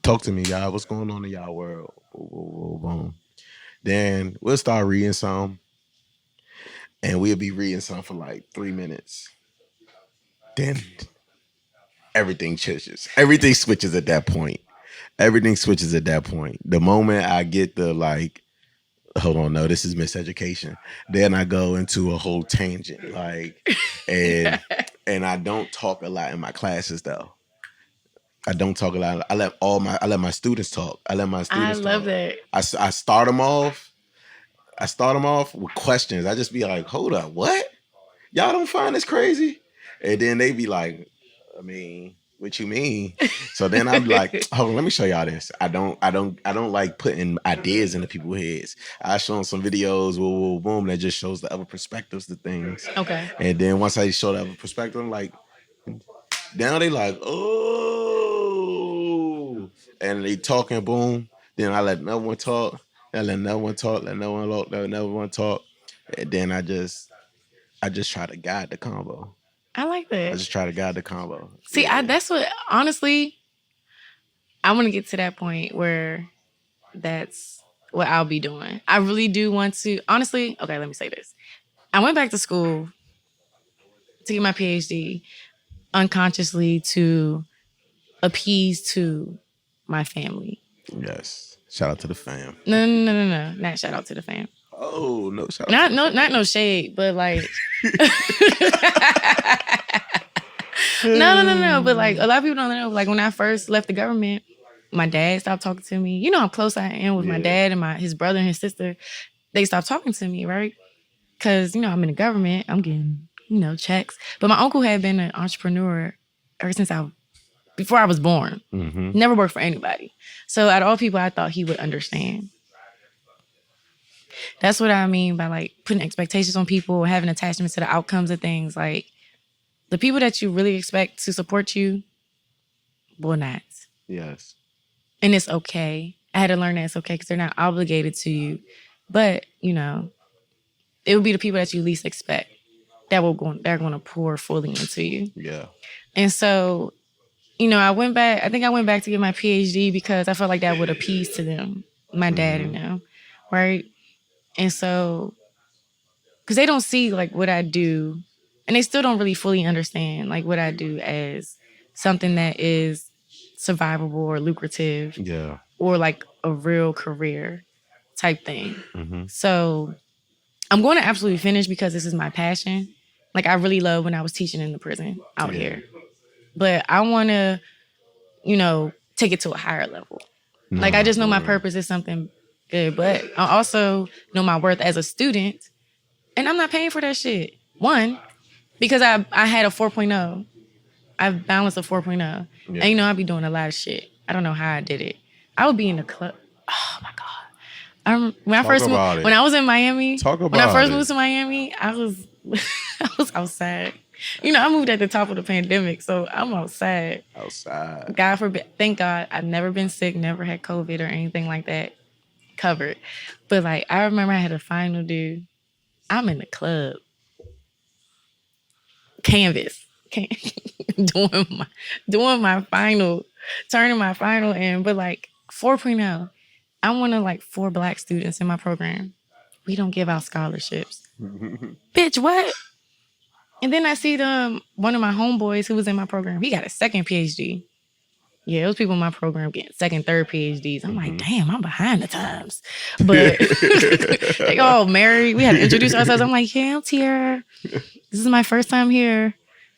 talk to me, y'all. What's going on in y'all world? Boom. Then we'll start reading some. And we'll be reading some for like 3 minutes. Then everything changes. Everything switches at that point. The moment I get the like, hold on, no, this is miseducation. Then I go into a whole tangent, like, and And I don't talk a lot in my classes though. I don't talk a lot. I let my students talk. I let my I students love talk. that. I start them off. I start them off with questions. I just be like, hold up, what? Y'all don't find this crazy? And then they be like, I mean, what you mean? So then I'm like, hold on, let me show y'all this. I don't like putting ideas into people's heads. I show them some videos, boom, that just shows the other perspectives to things. Okay. And then once I show the other perspective, I'm like, now they like, oh, and they talking, boom. Then I let no one talk. I let no one talk. Let no one talk. Let no one talk. And then I just try to guide the combo. I like I that. just try to guide the combo. See, Yeah. that's what, honestly, I want to get to that point where that's what I'll be doing. I really do want to, honestly, okay, let me say this. I went back to school to get my PhD unconsciously to appease to my family. Yes. Shout out to the fam. No. Not shout out to the fam. Oh, no shout out to the fam. Not no shade, but like No. But like a lot of people don't know. Like when I first left the government, my dad stopped talking to me. You know how close I am with my dad and his brother and his sister. They stopped talking to me, right? Because, you know, I'm in the government. I'm getting, you know, checks. But my uncle had been an entrepreneur ever since before I was born. Mm-hmm. Never worked for anybody. So out of all people, I thought he would understand. That's what I mean by like putting expectations on people, having attachment to the outcomes of things. Like the people that you really expect to support you will not. Yes. And it's okay. I had to learn that it's okay because they're not obligated to you. But, you know, it would be the people that you least expect they're going to pour fully into you. Yeah. And so, you know, I went back to get my PhD because I felt like that would appease to them, my dad and them, right? And so, because they don't see like what I do, and they still don't really fully understand like what I do as something that is survivable or lucrative, Yeah, or like a real career type thing. Mm-hmm. So I'm going to absolutely finish because this is my passion. Like I really love when I was teaching in the prison out here, but I want to, you know, take it to a higher level. Like I just know my purpose is something good, but I also know my worth as a student, and I'm not paying for that shit. One, because I had a 4.0. I balanced a 4.0. Yeah. And you know, I be doing a lot of shit. I don't know how I did it. I would be in the club. Oh my God. When I was in Miami, when I first moved to Miami, I was outside. You know, I moved at the top of the pandemic, so I'm outside. God forbid. Thank God I've never been sick, never had COVID or anything like that covered. But like, I remember I had a final due. I'm in the club. Canvas. doing my final, turning my final in, but like 4.0. I'm one of like 4 Black students in my program. We don't give out scholarships. Bitch, what? And then I see one of my homeboys who was in my program. He got a second PhD. Yeah, those people in my program getting second, third PhDs. I'm like, damn, I'm behind the times. But they all married. We had to introduce ourselves. I'm like, yeah, I'm Tierra. This is my first time here.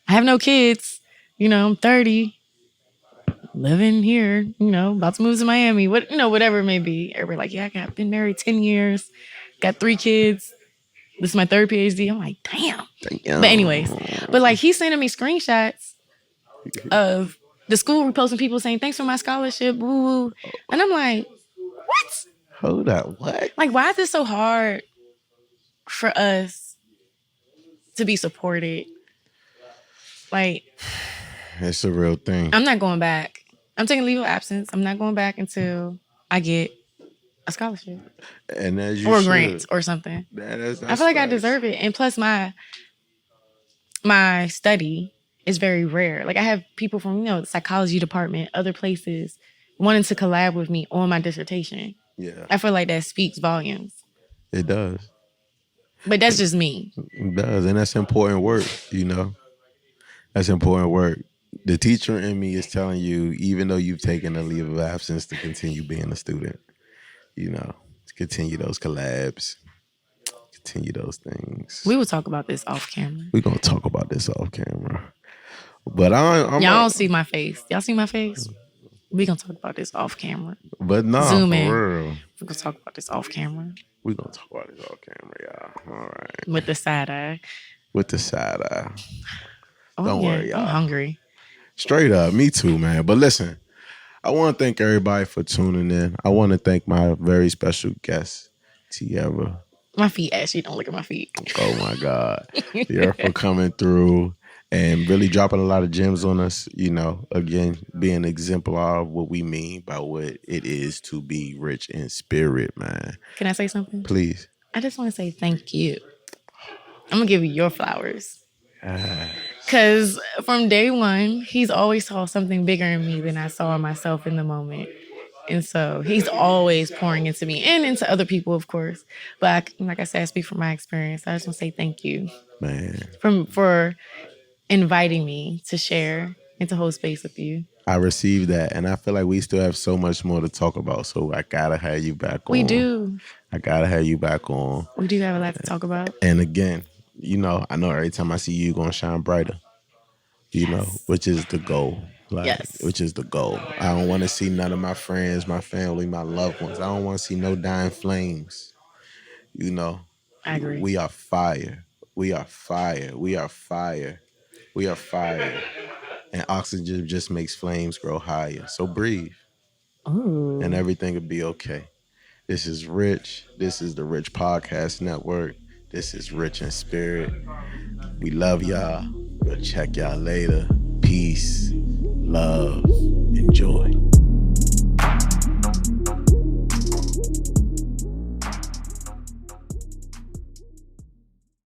I have no kids. You know, I'm 30. Living here, you know, about to move to Miami. Whatever it may be. Everybody like, yeah, I've been married 10 years. Got 3 kids. This is my 3rd PhD. I'm like, damn. But anyways, like he's sending me screenshots of the school reposting people saying, thanks for my scholarship, woo. And I'm like, what? Hold up, what? Like, why is this so hard for us to be supported? Like, it's a real thing. I'm not going back. I'm taking leave of absence. I'm not going back until I get a scholarship. And as you or should. Grants or something. That's I feel like I deserve it. And plus my study is very rare. Like I have people from, you know, the psychology department, other places wanting to collab with me on my dissertation. Yeah. I feel like that speaks volumes. It does. But that's just me. It does. And that's important work, you know. That's important work. The teacher in me is telling you, even though you've taken a leave of absence, to continue being a student, you know, to continue those collabs, continue those things. We will talk about this off camera. We're going to talk about this off camera. But Y'all don't see my face. Y'all see my face? We gonna talk about this off camera. But nah, Zoom for in. real. We gonna talk about this off camera. We gonna talk about this off camera, y'all. All right. With the side eye. With the side eye. Oh, Don't yeah, worry, y'all. I'm hungry. Straight up, me too, man. But listen, I want to thank everybody for tuning in. I want to thank my very special guest, Tierra. My feet actually don't look at my feet. Oh my God. Tierra for coming through and really dropping a lot of gems on us. You know, again, being an exemplar of what we mean by what it is to be rich in spirit, man. Can I say something? Please. I just want to say thank you. I'm gonna give you your flowers. Because from day one, he's always saw something bigger in me than I saw in myself in the moment. And so he's always pouring into me and into other people, of course. But like I said, I speak from my experience. I just want to say thank you, Man, for inviting me to share and to hold space with you. I received that, and I feel like we still have so much more to talk about. So I gotta have you back on. We do. I gotta have you back on. We do have a lot to talk about. And again, you know, I know every time I see you, gonna shine brighter. You know, which is the goal. Like, Yes. Which is the goal. I don't want to see none of my friends, my family, my loved ones. I don't want to see no dying flames. You know, I agree. We are fire. We are fire. We are fire. We are fire. And oxygen just makes flames grow higher. So breathe. Ooh. And everything will be okay. This is Rich. This is the Rich Podcast Network. This is Rich in Spirit. We love y'all. We'll check y'all later. Peace, love, enjoy.